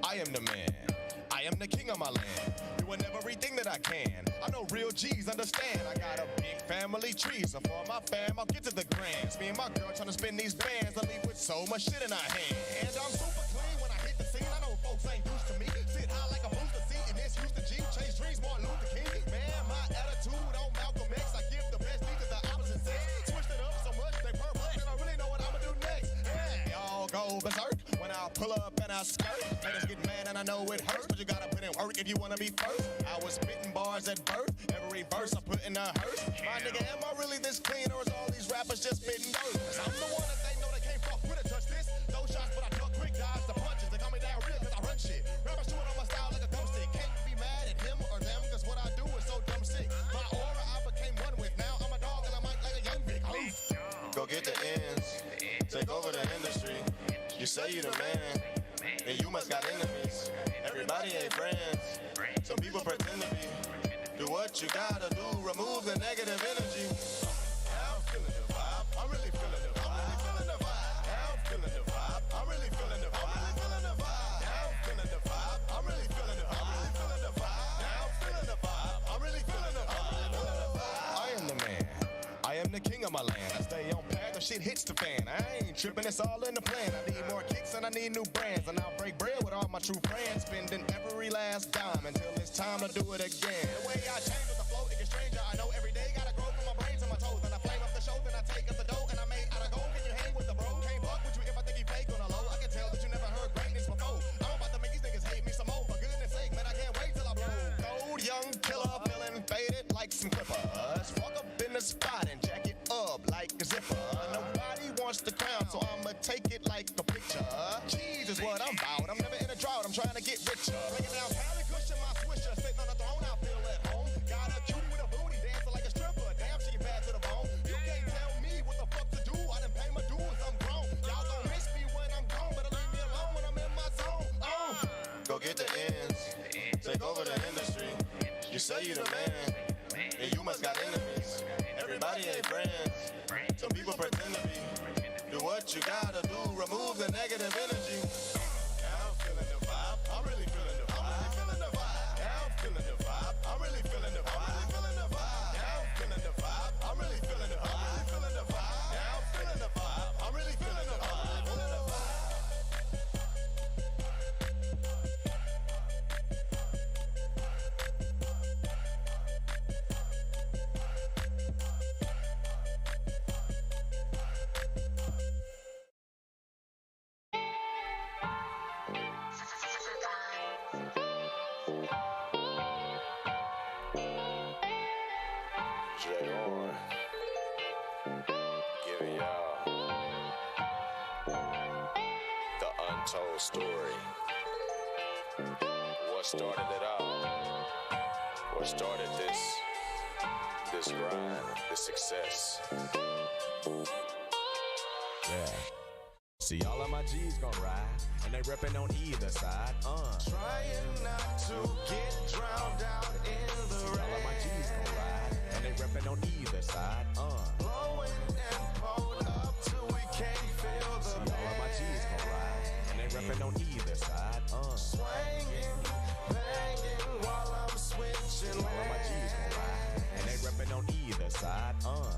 I am the man. I am the king of my land. Doing everything that I can. I know real G's understand. I got a big family tree, so for my fam, I'll get to the grands. Me and my girl trying to spin these bands. I leave with so much shit in our hand. And I'm super clean when I hit the scene. I know folks ain't used to me. Sit high like a booster seat in this Houston Jeep. Chase dreams, Martin Luther King. Man, my attitude on Malcolm X. I give the best beat to the opposite sex. Switched it up so much they perplex. And I really know what I'ma do next. Yeah, y'all go berserk when I pull up and I skirt. Haters get mad and I know it hurts, but you gotta put in work if you wanna be first. I was spitting bars at birth. Every verse I put in a hearse. My nigga, am I really this clean, or is all these rappers just spitting dirt? 'Cause I'm the one that they know they can't fuck with it. Touch this, those shots, but I duck quick, dodge the punches. They call me down real 'cause I run shit. Rappers chewing on my style like a thumbstick. Can't be mad at him or them 'cause what I do is so dumb sick. My aura I became one with. Now I'm a dog and I'm like a young Vic. Go get the ends, take over the industry. You say you the man, and you must got enemies. Everybody ain't friends. Some people pretend to be. Do what you gotta do, remove the negative energy. I'm feeling the vibe. I'm really feeling the vibe. I'm feeling the vibe. I'm feeling the vibe. I'm really feeling the vibe. I'm feeling the vibe. I'm feeling the vibe. I'm really feeling the vibe. I'm feeling the vibe. I'm feeling the vibe. I'm really feeling the vibe. I am the man. I am the king of my land. I stay on path, the shit hits the fan. I ain't tripping, it's all in the plan. I need more kicks and I need new brands. And I'll break bread with all my true friends, spending every last dime until it's time to do it again. The way I change with the flow, it gets stranger. I know every day gotta grow from my brains to my toes. And I flame up the show, then I take up the dough. And I made out of gold. Can you hang with the bro? Can't fuck with you if I think you fake on the low. I can tell that you never heard greatness before. I'm about to make these niggas hate me some more. For goodness sake, man, I can't wait till I blow. Gold, young killer, feeling faded like some clippers. Walk up in the spot and jack it up like a zipper. Nobody wants the crown, so I'ma take it like a picture. Cheese is what I'm about. I'm never in a drought, I'm trying to get richer. Breaking down Cali cushion, my swisher. Sitting on the throne, I feel at home. Got a cutie with a booty, dancing like a stripper. Damn, she bad to the bone. You can't tell me what the fuck to do. I done pay my dues, I'm grown. Y'all gon' miss me when I'm gone, but leave me alone when I'm in my zone. Go get the ends, take over the industry. You say you the man, and you must got enemies. Everybody ain't friends. Some people pretend to be. Do what you gotta do, remove the negative energy. I'm feeling the vibe. I'm really feeling the vibe. I'm feeling the vibe. I'm feeling the vibe. I'm really feeling the vibe. I'm feeling the vibe. I'm feeling the vibe. I'm really feeling the vibe. I'm feeling the vibe. I'm feeling the vibe. I'm really feeling the vibe. I'm feeling the vibe. Giving y'all the untold story. What started it all? What started this grind, this success? Yeah. See, all of my G's gon' ride, and they reppin' on either side. Trying not to get drowned out in the rain. All of my G's gon' ride, and they reppin' on either side. Blowing and pulled up till we can't feel the pain. All of my G's gon' ride, and they reppin' on either side. Swinging, banging while I'm switching. All of my G's gon' ride, and they reppin' on either side.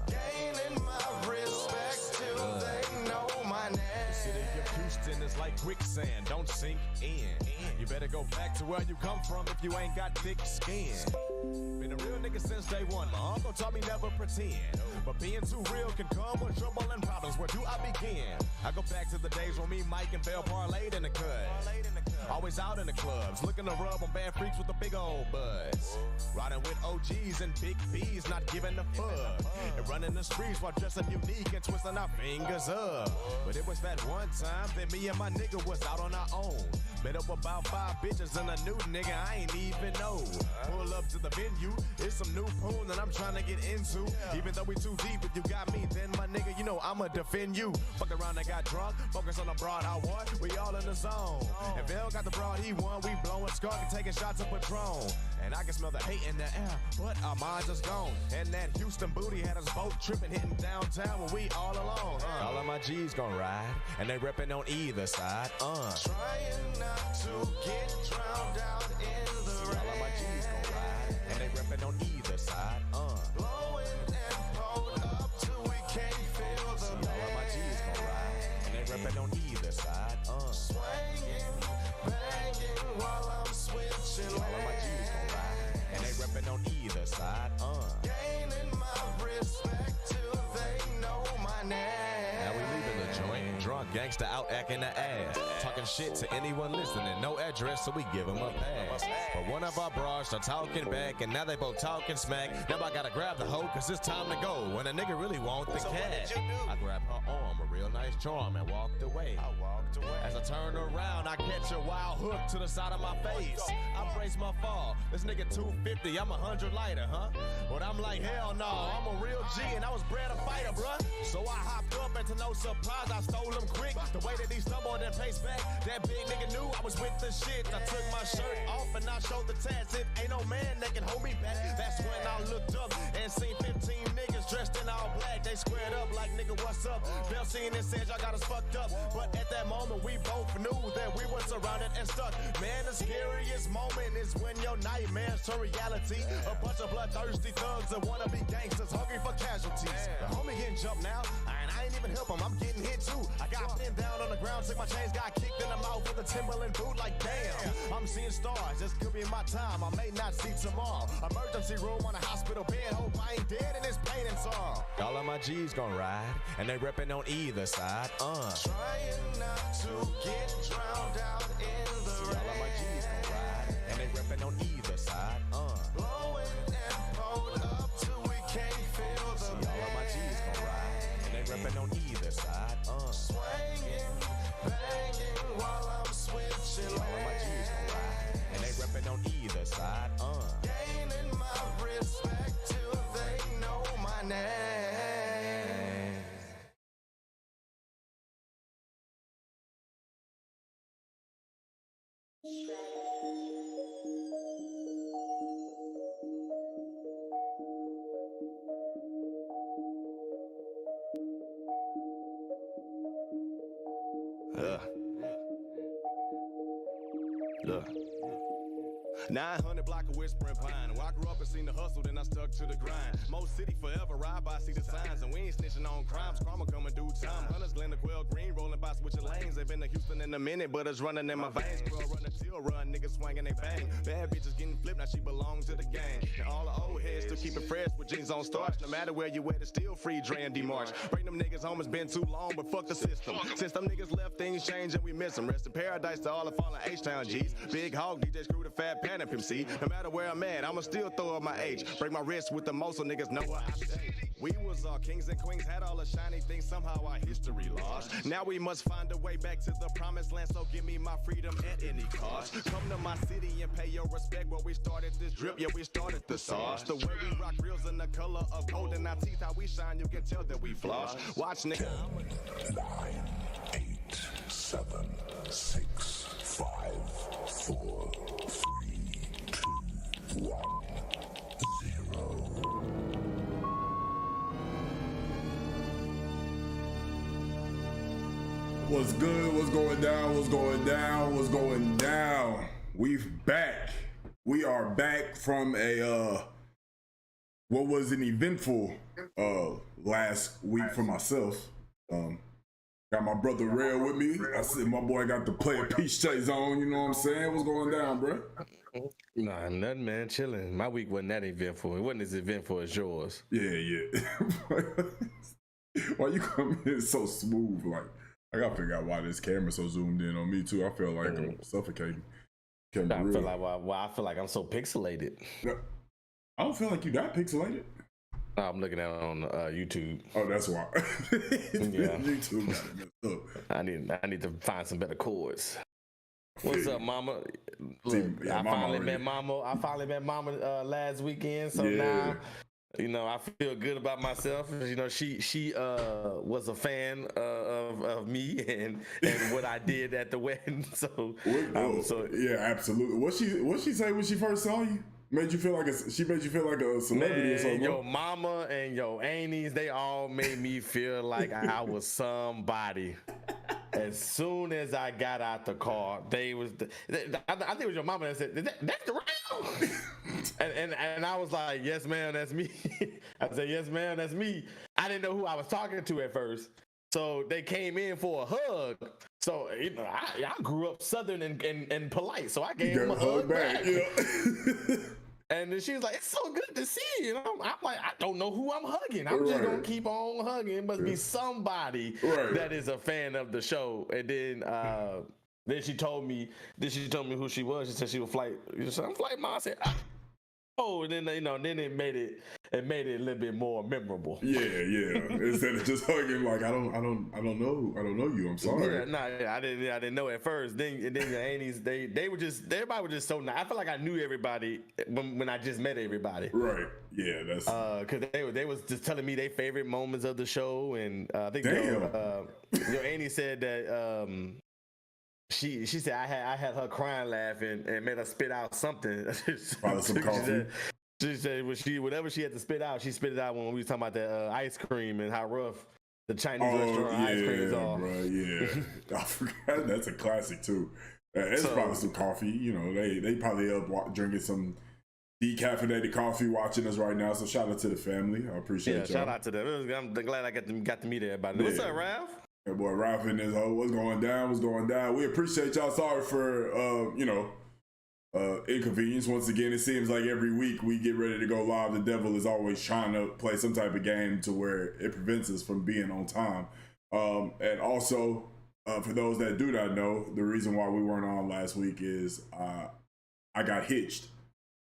Gaining my respect till they know my name. The city of Houston is like quicksand, don't sink in. You better go back to where you come from if you ain't got thick skin. Been a real nigga since day one. My uncle taught me never pretend, but being too real can come with trouble and problems. Where do I begin? I go back to the days when me, Mike, and Bell parlayed in the cut. Always out in the clubs, looking to rub on bad freaks with a big old buzz. Riding with OGs and big B's, not giving a fuck. And running the streets while dressing unique and twisting our fingers up. But it was that one time that me and my nigga was out on our own. Met up about 5 bitches and a new nigga I ain't even know. Pull up to the venue, it's some new pool that I'm trying to get into. Even though we too deep. If you got me, then my nigga, you know I'ma defend you. Fuck around and got drunk, focus on the broad I won. We all in the zone. If Bill got the broad he won, we blowing skunk and taking shots of Patron. And I can smell the hate in the air, but our minds is gone. And that Houston booty had us both tripping, hitting downtown when we all alone. All of my G's gon' ride, and they reppin' on either side. Trying not to get drowned out in the rain. All of my G's gon' ride, and they reppin' on either side. Blowing and pulled up till we can't feel the pain. All of my G's gon' ride, and they reppin' on either side. Swinging, banging while I'm switching. All of my G's gon' ride, and they reppin' on either side. Gaining my respect till they know my name. Now we leaving the joint, drunk gangsta out acting the ass, talking shit to anyone listening, no address, so we give them a pass. But one of our bras are talking back, and now they both talking smack. Now I gotta grab the hoe, cause it's time to go, when a nigga really want the cash. I grabbed her arm, a real nice charm, and walked away. As I turn around, I catch a wild hook to the side of my face. I brace my fall. This nigga 250, I'm 100 lighter, huh? But I'm like, hell no, I'm a real G, and I was bred a fighter, bruh. So I hopped up, and to no surprise, I stole him quick. The way that he stumbled and paced back, that big nigga knew I was with the shit. I took my shirt off, and I showed the tats. It ain't no man that can hold me back. That's when I looked up and seen 15 niggas dressed in all black. They squared up like, nigga, what's up? Bell seen and said, y'all got us fucked up. But at that moment, we both knew that we were surrounded and stuck. Man, the scariest moment is when your nightmares turn reality. A bunch of bloodthirsty thugs that wanna be gangsters, hungry for casualties. The homie getting jumped now, and I ain't even help him, I'm getting hit too. I got pinned down on the ground, took my chains, got kicked in the mouth with a Timberland boot, like damn. I'm seeing stars, this could be my time, I may not see tomorrow. Emergency room on a hospital bed, hope I ain't dead in this pain and sorrow. All of my G's gon' ride, and they reppin' on either side. Trying not to get drowned out in the rain. All of my G's gon' ride, and they reppin' on either side. Blowing and pulled up till we can't feel the pain. All of my G's gon' ride, and they reppin' on either side. Swinging, banging while I'm switching. All of my G's gon' ride, and they reppin' on either side. Gaining my respect till they know my name. Look. 900 block of whispering pine. Well, I grew up and seen the hustle, then I stuck to the grind. Most city forever, ride by, see the signs, and we ain't snitching on crimes. Karma coming due time. Hunters, Glenda, Quail, Green, rolling by switching lanes. They've been to Houston in a minute, but it's running in my veins. Girl, run the till, run, niggas swinging they bang. Bad bitches getting flipped, now she belongs to the gang. And all the old heads still keep it fresh with jeans on starch. No matter where you at, it's still free, Dre and D-March. Bring them niggas home, it's been too long, but fuck the system. Since them niggas left, things change and we miss them. Rest in paradise to all the fallen H-Town G's. Big Hog, DJ Screw the Fat Panda MC. No matter where I'm at, I'ma still throw up my age. Break my wrist with the most so niggas know what I say. We was all kings and queens, had all the shiny things, somehow our history lost. Now we must find a way back to the promised land, so give me my freedom at any cost. Come to my city and pay your respect where we started this drip, yeah, we started the sauce. The way we rock reels in the color of gold in our teeth, how we shine, you can tell that we floss. Watch nigga. 9, 8, 7, 6, 5, 4, 3, 2, 1, 0. What's good? What's going down? What's going down? What's going down? We've back. We are back from a what was an eventful last week for myself. Got my brother Rail with me. I said my boy got the player Peace Chase on, you know what I'm saying? What's going down, bro? Nah, nothing, man. Chilling. My week wasn't that eventful. It wasn't as eventful as yours. Yeah. Why you come in so smooth? Like, I gotta figure out why this camera so zoomed in on me too. I feel like I'm suffocating. I feel like I'm so pixelated. I don't feel like you that pixelated. I'm looking at it on YouTube. Oh, that's why. Yeah. YouTube got it messed up. I need to find some better chords. What's up, Mama? Look, See, yeah, I finally met Mama last weekend. So yeah. now I feel good about myself. She was a fan of me and what I did at the wedding. Yeah, absolutely. What she say when she first saw you? She made you feel like a celebrity or something. Your mama and your aunties, they all made me feel like I was somebody. As soon as I got out the car, I think it was your mama that said, "That's the real." and I was like, "Yes, ma'am, that's me." I said, "Yes, ma'am, that's me." I didn't know who I was talking to at first, so they came in for a hug. So I grew up Southern and polite, so I gave him a hug back. Yeah. And then she was like, "It's so good to see you." And I'm like, "I don't know who I'm hugging. I'm just gonna keep on hugging. It must be somebody that is a fan of the show." And then she told me who she was. She said she was I'm flight mom. I said, "Oh," and then then it made it a little bit more memorable. Yeah. Instead of just hugging, like I don't know you. I'm sorry. Yeah, I didn't know at first. Then the aunties, everybody was just so nice. I feel like I knew everybody when I just met everybody. Right. Yeah. That's because they was just telling me their favorite moments of the show, and I think your auntie said that. She said I had her crying laughing and made her spit out something. Probably some coffee. She said whatever she had to spit out, she spit it out when we was talking about that ice cream and how rough the Chinese restaurant ice creams are. Bro, yeah. I forgot that's a classic too. It's probably some coffee. They probably up drinking some decaffeinated coffee, watching us right now. So shout out to the family. I appreciate y'all. Shout out to them. I'm glad I got to meet everybody. What's up, Ralph? Hey boy, Ralph in this hole. What's going down? We appreciate y'all. Sorry for inconvenience. Once again, it seems like every week we get ready to go live, the devil is always trying to play some type of game to where it prevents us from being on time. And also, for those that do not know, the reason why we weren't on last week is I got hitched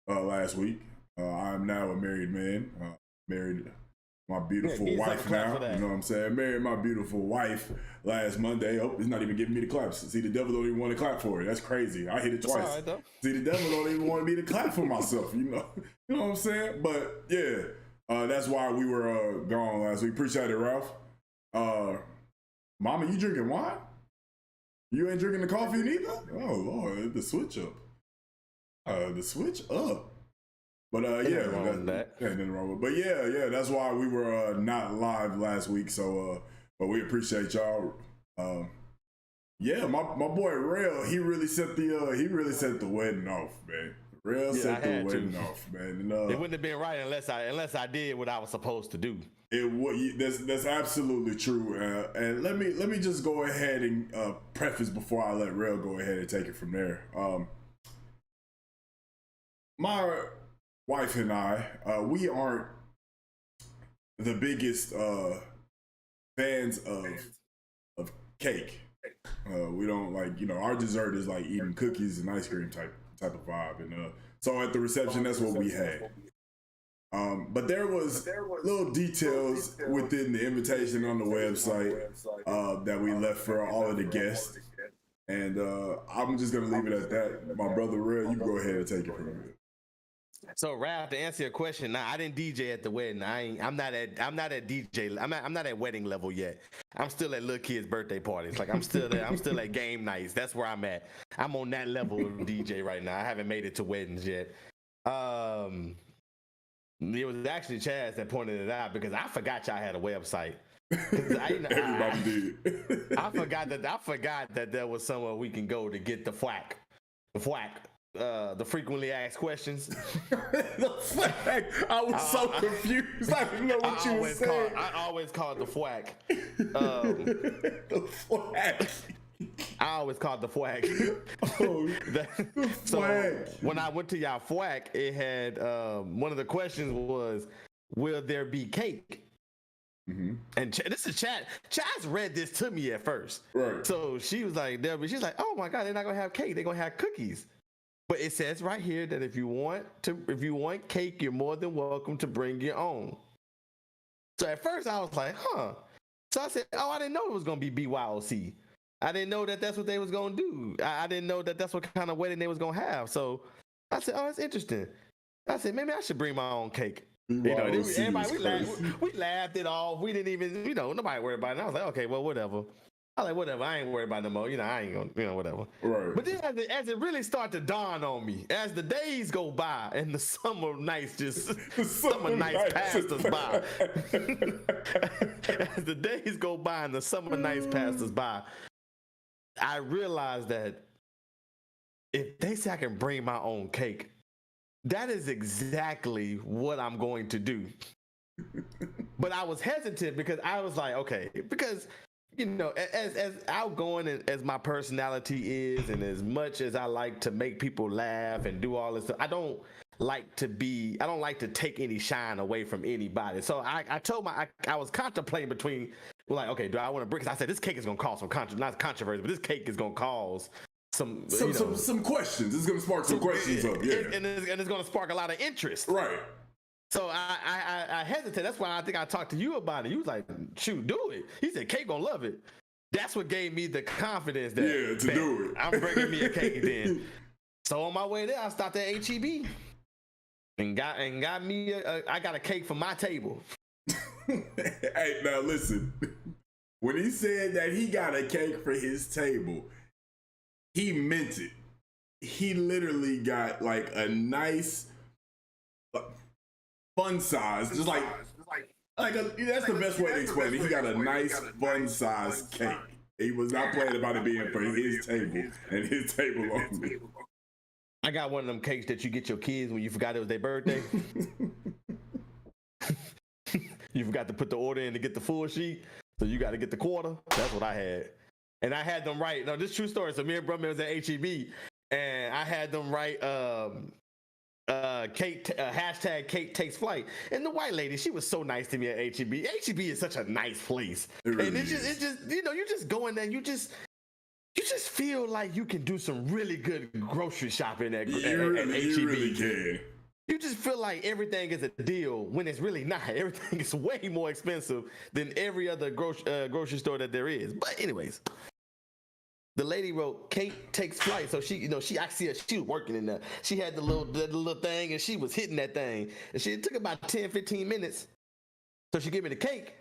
last week. I am now a married man. Married my beautiful wife now. You know what I'm saying? Married my beautiful wife last Monday. Oh, it's not even giving me the claps. See, the devil don't even want to clap for it. That's crazy. I hit it twice. Right, see, the devil don't even want me to clap for myself. You know what I'm saying? But yeah, that's why we were gone last week. Appreciate it, Ralph. Mama, you drinking wine? You ain't drinking the coffee neither? Oh Lord, the switch up. The switch up. But nothing wrong with. But yeah, that's why we were not live last week. So, but we appreciate y'all. My boy Rail, he really set the wedding off, man. Rail set the wedding off, man. And, it wouldn't have been right unless I did what I was supposed to do. That's absolutely true. And let me just go ahead and preface before I let Rail go ahead and take it from there. My wife and I, we aren't the biggest fans of cake. We don't like, our dessert is like eating cookies and ice cream type of vibe. And so at the reception, that's what we had. But there was little details within the invitation on the website that we left for all of the guests. And I'm just gonna leave it at that. My brother Red, you go ahead and take it from here. So Ralph, to answer your question, now I didn't DJ at the wedding. I'm not at DJ. I'm not at wedding level yet. I'm still at little kids' birthday parties. Like I'm still at game nights. That's where I'm at. I'm on that level of DJ right now. I haven't made it to weddings yet. It was actually Chaz that pointed it out because I forgot y'all had a website. Everybody did. I forgot that there was somewhere we can go to get the FWAC. The frequently asked questions. The FWAC. I was so confused. I didn't know what you were saying. I always call it the FWAC. The FWAC. I always called the FWAC. The FWAC. So when I went to y'all FWAC, it had one of the questions was, "Will there be cake?" Mm-hmm. And this is Chaz. Chaz read this to me at first. Right. So she was like, she's like, "Oh my God, they're not gonna have cake. They're gonna have cookies." But it says right here that if you want cake, you're more than welcome to bring your own. So at first I was like, huh. So I said, I didn't know it was gonna be BYOC. I didn't know that that's what they was gonna do. I didn't know that that's what kind of wedding they was gonna have. So I said, oh, that's interesting. I said, maybe I should bring my own cake. Everybody we laughed it off. We didn't even, nobody worried about it. And I was like, okay, well, whatever. I was like, whatever. I ain't worried about it no more. I ain't gonna, whatever. Right. But then as it really started to dawn on me, as the days go by and the summer nights passed us by. As the days go by and the summer nights passed us by, I realized that if they say I can bring my own cake, that is exactly what I'm going to do. But I was hesitant because I was like, okay, because as outgoing as my personality is, and as much as I like to make people laugh and do all this stuff, I don't like to take any shine away from anybody. So I told I was contemplating between, like, okay, do I want to bring? Because I said this cake is gonna cause some not controversy, but this cake is gonna cause some questions. It's gonna spark some questions up, yeah, and it's gonna spark a lot of interest, right? So I hesitate. That's why I think I talked to you about it. You was like, shoot, do it. He said, Kate gonna love it. That's what gave me the confidence that to do it. I'm bringing me a cake then. So on my way there, I stopped at HEB and got me I got a cake for my table. Hey, now listen. When he said that he got a cake for his table, he meant it. He literally got like a nice fun size, just like that's the best way to explain it. He got a nice fun size cake. He was not playing about it being for his table and his table only. I got one of them cakes that you get your kids when you forgot it was their birthday. You forgot to put the order in to get the full sheet, so you got to get the quarter. That's what I had, and I had them write. No, this is true story. So me and brother was at HEB, and I had them write hashtag Kate takes flight, and the white lady, she was so nice to me at HEB. HEB is such a nice place, really, and it's just you just go in there, and you just feel like you can do some really good grocery shopping at HEB. You really can. You just feel like everything is a deal when it's really not. Everything is way more expensive than every other grocery store that there is. But anyways, the lady wrote Kate takes flight. So she I see her, she was working in there. She had the little thing and she was hitting that thing. And it took about 10, 15 minutes. So she gave me the cake.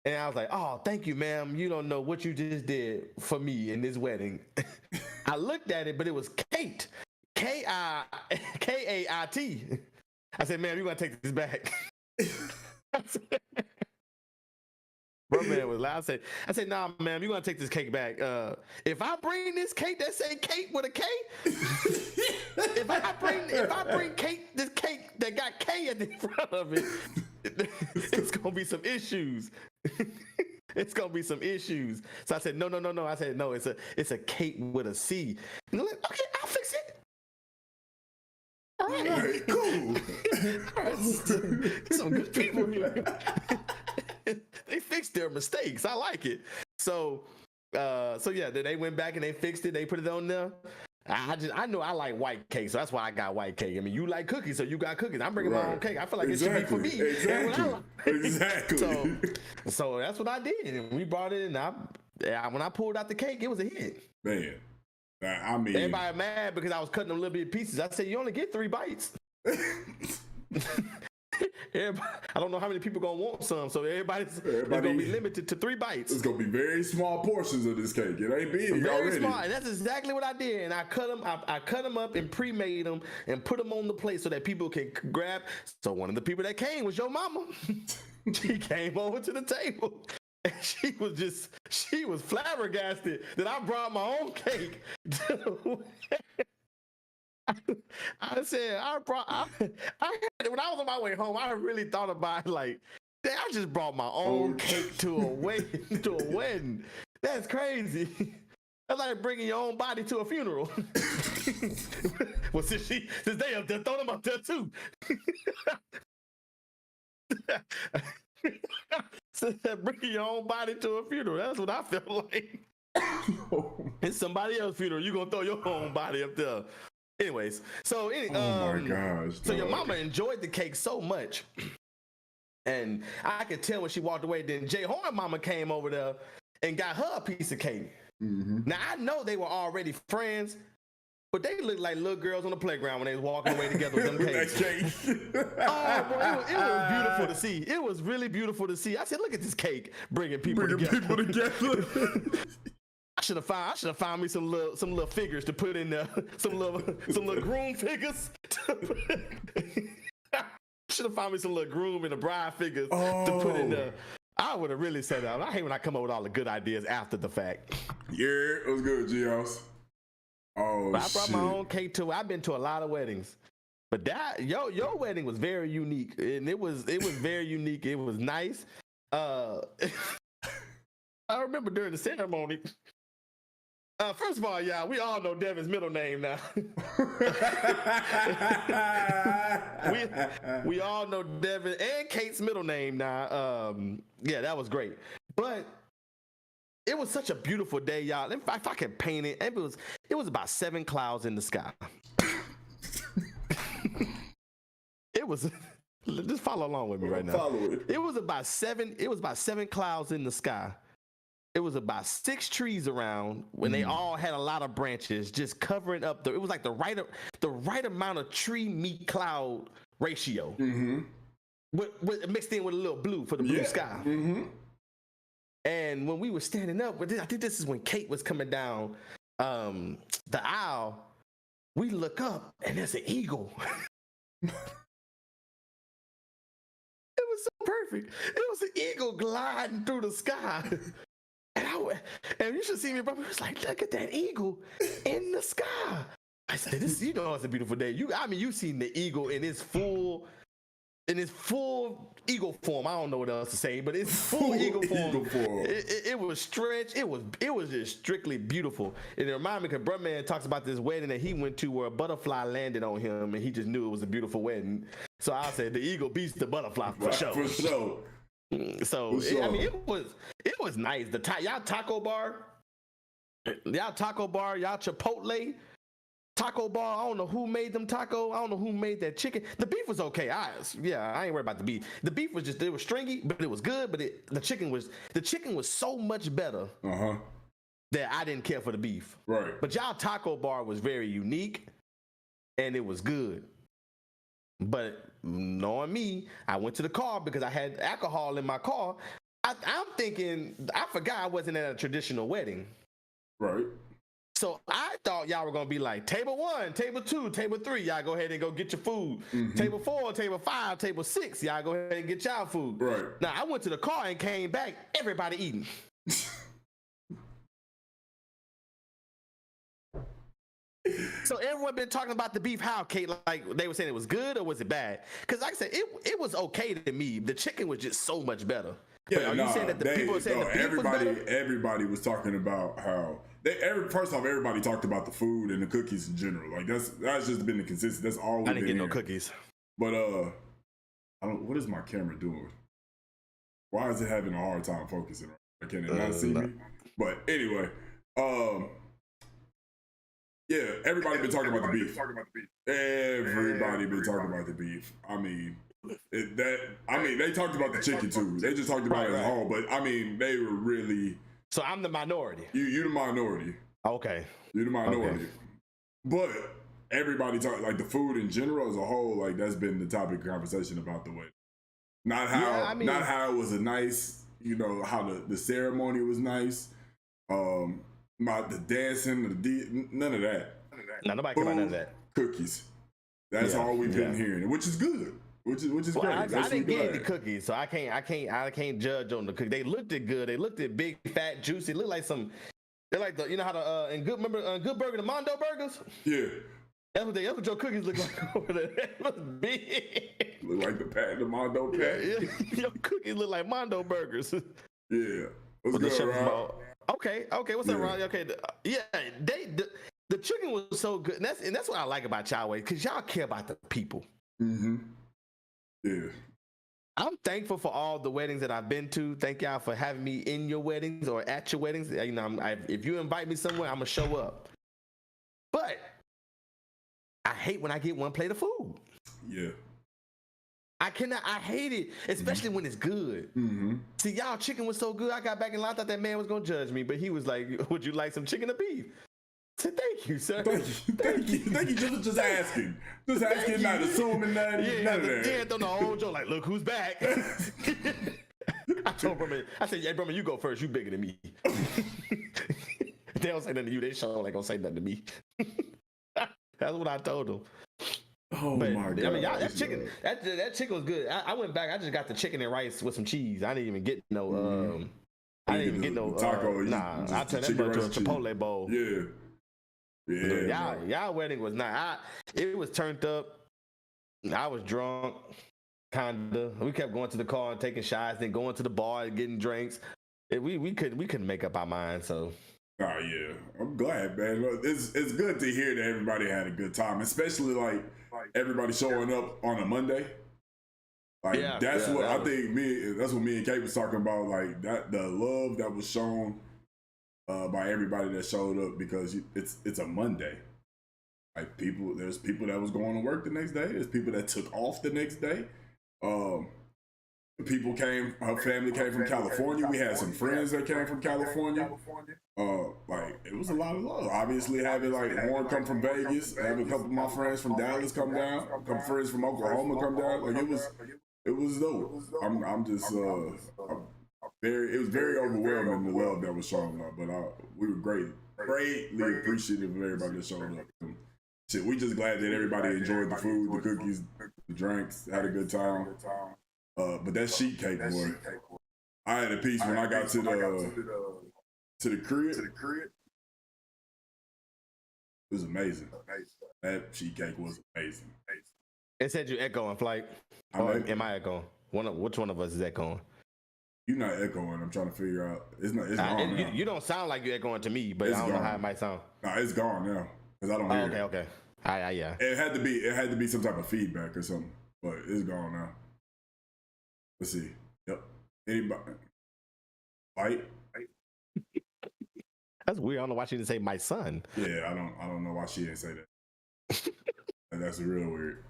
And I was like, oh, thank you, ma'am. You don't know what you just did for me in this wedding. I looked at it, but it was Kate. Kait. I said, ma'am, you're going to take this back. Bro, man was loud. I said, nah, ma'am, you're going to take this cake back. If I bring this cake that say Kate with a K, if I bring Kate, this cake that got K at the front of it, it's going to be some issues. It's gonna be some issues. So I said, no. I said, no, it's a Kate with a C. And they're like, okay, I'll fix it. All right, cool. All right, some good people here. They fixed their mistakes. I like it. So yeah, then they went back and they fixed it. They put it on there. I know I like white cake, so that's why I got white cake. I mean, you like cookies, so you got cookies. I'm bringing my own cake. I feel like it should be for me. Exactly. So that's what I did, and we brought it. And when I pulled out the cake, it was a hit. Man, I mean, everybody mad because I was cutting them little bit pieces. I said, you only get 3 bites. I don't know how many people gonna want some, so everybody's gonna be limited to 3 bites. It's gonna be very small portions of this cake. It ain't big very already. Small, and that's exactly what I did. And I cut them. I cut them up and pre-made them and put them on the plate so that people can grab. So one of the people that came was your mama. She came over to the table. And she was flabbergasted that I brought my own cake. I said, when I was on my way home, I really thought about like, I just brought my own cake to a wedding. That's crazy. That's like bringing your own body to a funeral. Well, since they up there, throw them up there too. Bringing your own body to a funeral. That's what I felt like. It's somebody else's funeral. You gonna throw your own body up there. Anyways, so my gosh. So your mama enjoyed the cake so much, and I could tell when she walked away. Then Jay Horn mama came over there and got her a piece of cake. Mm-hmm. Now I know they were already friends, but they looked like little girls on the playground when they was walking away together with them cakes. Oh, boy, it was beautiful to see. It was really beautiful to see. I said, look at this cake bringing people together. I should have found me some little figures to put in there, some little groom figures. I should have found me some little groom and a bride figures to put in there. I would have really said that. I hate when I come up with all the good ideas after the fact. Yeah, it was good, G-House. Oh, but I brought my own cake too. I've been to a lot of weddings, but that your wedding was very unique, and it was very unique. It was nice. I remember during the ceremony. First of all, yeah, we all know Devin's middle name now. we all know Devin and Kate's middle name now. Yeah, that was great. But it was such a beautiful day, y'all. If I could paint it, it was about 7 clouds in the sky. It was. Just follow along with me right now. Follow it. It was about 7 clouds in the sky. It was about 6 trees around when they all had a lot of branches just covering up it was like the right amount of tree meet cloud ratio. With mixed in with a little blue for the blue sky. And when we were standing up, I think this is when Kate was coming down the aisle, we look up and there's an eagle. It was so perfect. It was an eagle gliding through the sky. And you should see me, brother. It was like, look at that eagle in the sky. I said, "This, you know, it's a beautiful day." You've seen the eagle in its full eagle form. I don't know what else to say, but it's full eagle form. It was stretched. It was just strictly beautiful. And it reminded me because Bruh Man talks about this wedding that he went to where a butterfly landed on him, and he just knew it was a beautiful wedding. So I said, the eagle beats the butterfly for sure. For sure. So it was nice. Y'all taco bar, y'all Chipotle taco bar. I don't know who made them taco. I don't know who made that chicken. The beef was okay. I ain't worried about the beef. The beef was it was stringy, but it was good. But the chicken was so much better that I didn't care for the beef. Right. But y'all taco bar was very unique, and it was good. But knowing me, I went to the car because I had alcohol in my car. I'm thinking, I forgot I wasn't at a traditional wedding. Right. So I thought y'all were going to be like, table 1, table 2, table 3, y'all go ahead and go get your food. Table 4, table 5, table 6, y'all go ahead and get y'all food. Right. Now, I went to the car and came back, everybody eating. So everyone been talking about the beef. How, Kate? Like they were saying it was good or was it bad? Because like I said, it was okay to me. The chicken was just so much better. Yeah, you saying that people were saying the beef was better? Everybody was talking about how first off, everybody talked about the food and the cookies in general. Like that's just been the consistency. That's all we've been I didn't get hearing. no cookies. But what is my camera doing? Why is it having a hard time focusing? Can it not see me? But anyway, yeah, everybody been talking about the beef. Everybody been talking about the beef. I mean, they talked about the chicken too. They just talked about it as a whole. But I mean, they were really. So I'm the minority. You the minority. Okay. You're the minority. Okay. But everybody talk like the food in general as a whole. Like that's been the topic of conversation about the wedding. Not how it was a nice. You know how the ceremony was nice. About the dancing, none of that. No, nobody care about none of that. Cookies. That's all we've been hearing, which is good. Which is great. I didn't get any cookies, so I can't judge on the cookies. They looked good. They looked at big, fat, juicy. Look like some. They're like the how the Good Burger, the Mondo burgers. Yeah. That's what your cookies look like over there. It was big. Look like the Mondo pat. Yeah. Your cookies look like Mondo burgers. Yeah. What's good, Rob? Okay. What's up, Ron? Okay. The chicken was so good, and that's what I like about y'all way, because y'all care about the people. Yeah. I'm thankful for all the weddings that I've been to. Thank y'all for having me in your weddings or at your weddings. You know, if you invite me somewhere, I'm gonna show up. But I hate when I get one plate of food. Yeah. I hate it, especially when it's good. See, y'all chicken was so good. I got back in line, I thought that man was gonna judge me, but he was like, "Would you like some chicken or beef?" Thank you, sir. Thank you. Just asking. Just asking, not assuming that. Yeah, none of that. Dan on the whole joke, like, look who's back. I told Brahman, I said, yeah, Brahman, you go first. You bigger than me. They don't say nothing to you. They sure like gonna say nothing to me. That's what I told them. Oh my god! I mean, that chicken was good. I went back. I just got the chicken and rice with some cheese. I didn't even get no. I didn't even get no taco. Nah, I turned that into a Chipotle bowl. Yeah. Y'all wedding was not. It was turned up. I was drunk, kinda. We kept going to the car and taking shots, then going to the bar and getting drinks. We couldn't make up our minds. So. Oh yeah, I'm glad, man. Look, it's good to hear that everybody had a good time, especially like everybody showing up on a Monday. Like that's what I think. That's what me and Kate was talking about. Like that, the love that was shown by everybody that showed up, because it's a Monday. Like there's people that was going to work the next day. There's people that took off the next day. People came. Her family came from California. We had some friends that came from California. Like it was a lot of love. Obviously, having like Warren come from Vegas, having a couple of my friends from Dallas come down, a couple friends from Oklahoma come down. Like it was dope. I'm just it was very overwhelming, the love that was shown up. But we were greatly appreciative of everybody that showed up. Shit, we just glad that everybody enjoyed the food, the cookies, the drinks, had a good time. But that sheet cake, boy, I had a piece when I got to the crib. It was amazing. That sheet cake was amazing. It said you echoing, Flight. Am I echoing? Which one of us is echoing? You're not echoing. I'm trying to figure out. It's gone now. You don't sound like you're echoing to me, but I don't know how it might sound. Nah, it's gone now because I don't hear it. Okay. Yeah. It had to be some type of feedback or something, but it's gone now. Let's see. Yep. Anybody? Fight? That's weird. I don't know why she didn't say my son. Yeah, I don't know why she didn't say that. That's real weird.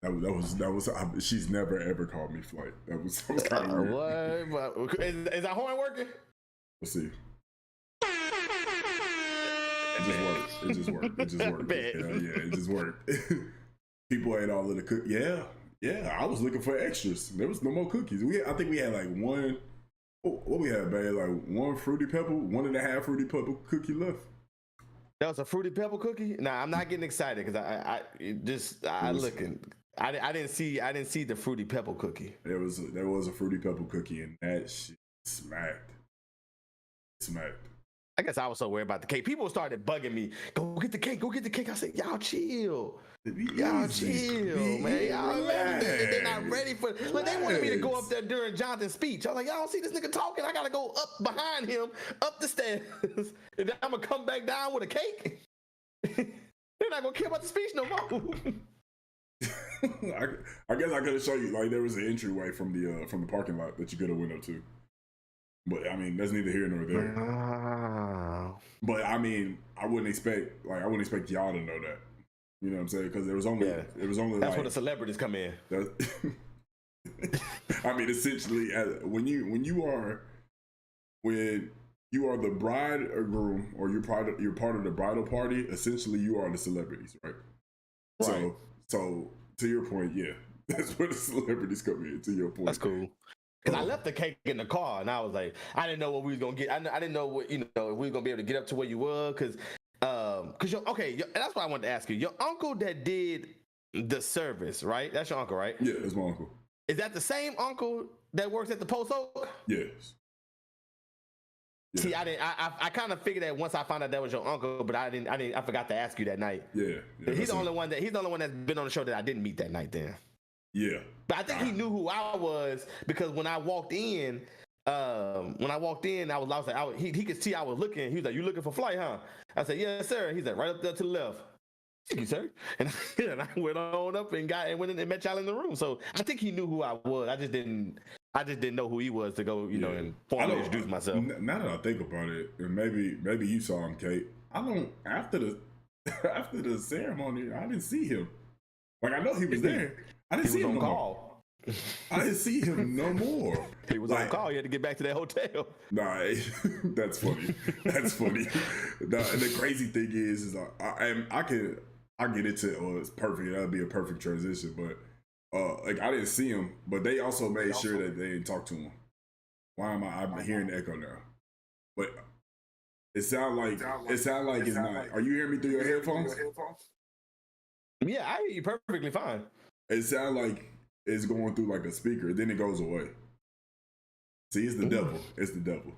That was. She's never ever called me Flight. That was kind of weird. What? Is that horn working? Let's see. It just worked. It just worked. People ate all of the cook. Yeah, I was looking for extras. There was no more cookies. I think we had like one. What we had, babe? Like one Fruity Pebble, 1.5 Fruity Pebble cookie left. That was a Fruity Pebble cookie. Nah, I'm not getting excited because I didn't see the Fruity Pebble cookie. There was a Fruity Pebble cookie, and that shit smacked. I guess I was so worried about the cake. People started bugging me. Go get the cake. I said, y'all chill. Y'all chill, man. Y'all they're not ready for it. Like, they wanted me to go up there during Jonathan's speech. I was like, y'all don't see this nigga talking. I gotta go up behind him, up the stairs. And then I'm gonna come back down with a cake. They're not gonna care about the speech no more. I guess I could have shown you, like, there was an entryway from the parking lot that you could have went up to. But I mean, that's neither here nor there. But I mean, I wouldn't expect y'all to know that. You know what I'm saying? Because it was only that's like, where the celebrities come in. I mean, essentially, when you are the bride or groom, or you're part of the bridal party, essentially you are the celebrities, right? So to your point, yeah, that's where the celebrities come in. To your point, that's cool. Because I left the cake in the car, and I was like, I didn't know what we was gonna get. I didn't know what, if we were gonna be able to get up to where you were. Because that's what I wanted to ask you. Your uncle that did the service, right? That's your uncle, right? Yeah, that's my uncle. Is that the same uncle that works at the Post Oak? Yes. Yeah. See, I kind of figured that once I found out that was your uncle, but I forgot to ask you that night. Yeah. He's the only one that's been on the show that I didn't meet that night then. Yeah. But I think he knew who I was, because when I walked in, I was like, he could see I was looking. He was like, "You looking for Flight, huh?" I said, "Yes, sir." He's like, "Right up there to the left." "Thank you, sir." And I went on up and went in and met y'all in the room. So I think he knew who I was. I just didn't know who he was to go, and formally introduce myself. Now that I think about it, and maybe you saw him, Kate. I don't, after the ceremony, I didn't see him. Like, I know he was there. I didn't see him on no call. I didn't see him no more. He was on call. He had to get back to that hotel. Nah, that's funny. That's funny. And the crazy thing is I get into it's perfect. That'd be a perfect transition. But like I didn't see him, but they also made sure that they didn't talk to him. Why am I'm hearing the echo now? But it sounds like it's not. Are you hearing me through your headphones? Yeah, I hear you perfectly fine. It sounds like it's going through like a speaker, then it goes away. See, it's the devil. It's the devil.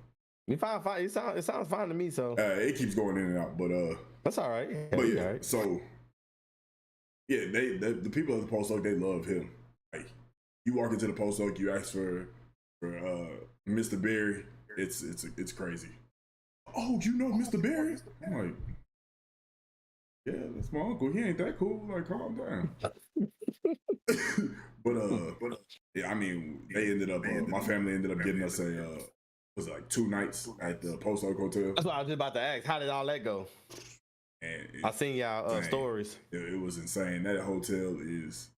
You fine. It sounds fine to me. So it keeps going in and out, but that's all right. But yeah, all right. So yeah, the people at the post oak, they love him. Like you walk into the post oak, you ask for Mr. Berry. It's crazy. Oh, you know Mr. Berry? I'm like, yeah, that's my uncle. He ain't that cool. Like, calm down. but yeah, I mean, they ended up. My family ended up getting us was it like 2 nights at the Post Oak Hotel. That's what I was just about to ask. How did all that go? And I seen y'all stories. It was insane. That hotel is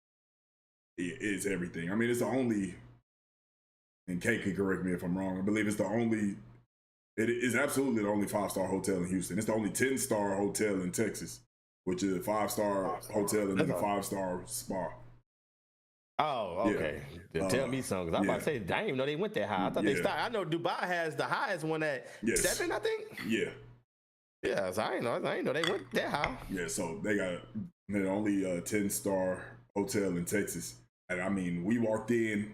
everything. I mean, it's the only. And Kate can correct me if I'm wrong. I believe it's the only. It is absolutely the only 5-star hotel in Houston. It's the only 10-star hotel in Texas, which is a 5-star hotel and then a 5-star spa. Oh, okay. Yeah. Tell me something. Cause I'm about to say, I didn't even know they went that high. I thought they started. I know Dubai has the highest one at 7, I think. Yeah. Yeah, so I didn't know they went that high. Yeah, so they got the only 10-star hotel in Texas. And I mean, we walked in.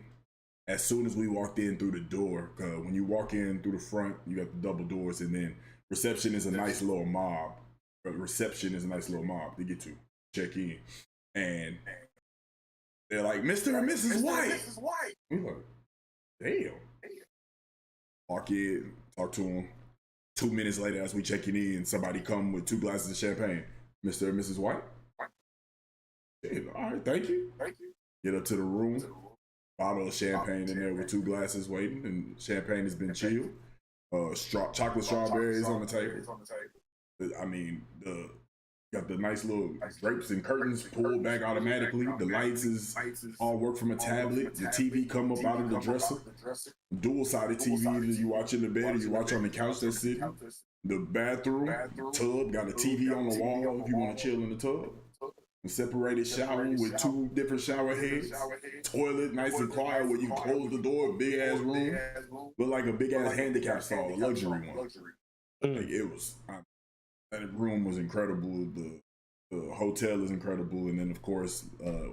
As soon as we walked in through the door, when you walk in through the front, you got the double doors, and then reception is a nice little mob. Reception is a nice little mob to get to check in, and they're like, "Mr. and Mrs. White." We're like, "Damn." Walk in, talk to them. 2 minutes later, as we checking in, somebody come with 2 glasses of champagne. Mr. and Mrs. White. Yeah, all right, thank you. Get up to the room. Bottle of champagne in there with 2 glasses waiting, and champagne has been chilled. Chocolate strawberries on the table. I mean, got the nice little drapes and curtains pulled back automatically. The lights is all work from a tablet. The TV come up out of the dresser. Dual-sided TV. You watch in the bed or you watch on the couch that's sitting. The bathroom tub got a TV on the wall if you want to chill in the tub. A separated shower with 2 different shower heads. Toilet, nice and quiet, where you can close the door. Big ass room, look like a big ass handicap stall, a luxury one. Like it was. That room was incredible. The hotel is incredible, and then of course,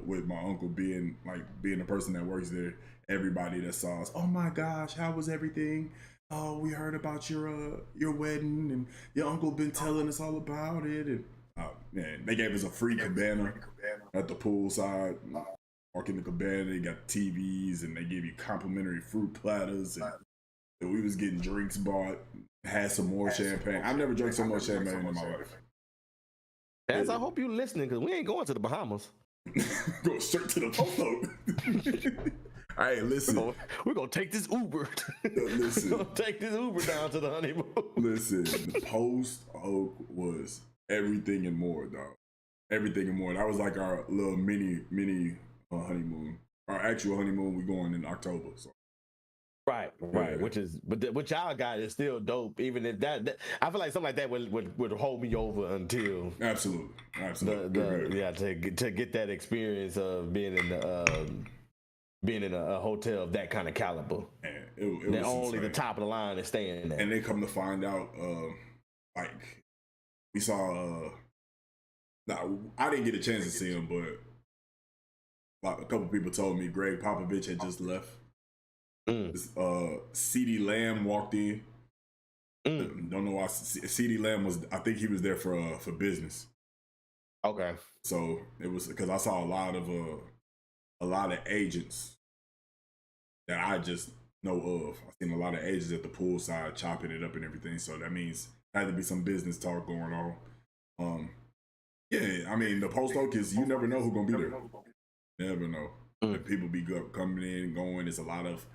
with my uncle being the person that works there, everybody that saw us, oh my gosh, how was everything? Oh, we heard about your wedding, and your uncle been telling us all about it, and. Oh, man, they gave us a free cabana at the poolside. Walk in the cabana, they got TVs, and they give you complimentary fruit platters. And we was getting drinks bought, had some more champagne. I've never drank so much champagne in my life. As I hope you listening, because we ain't going to the Bahamas. Go straight to the post. Hey, listen. We're going to take this Uber. Listen. We're going to take this Uber down to the honeymoon. Listen, the Post Oak was everything and more, dog. Everything and more. That was like our little mini honeymoon. Our actual honeymoon, we going in October. So. Right. Yeah. Which y'all got is still dope. Even if that I feel like something like that would hold me over until absolutely. To get that experience of being in a hotel of that kind of caliber. And it that was only insane. The top of the line is staying there. And they come to find out, like we saw. Now I didn't get a chance to see him, but a couple people told me Greg Popovich had just left. CeeDee Lamb walked in. Don't know why CeeDee Lamb was. I think he was there for business. Okay. So it was because I saw a lot of agents that I just know of. I've seen a lot of agents at the poolside chopping it up and everything. So that means there had to be some business talk going on. Yeah, I mean the Post Oak is you never know who's gonna be there. Never know. And people be coming in and going. It's a lot of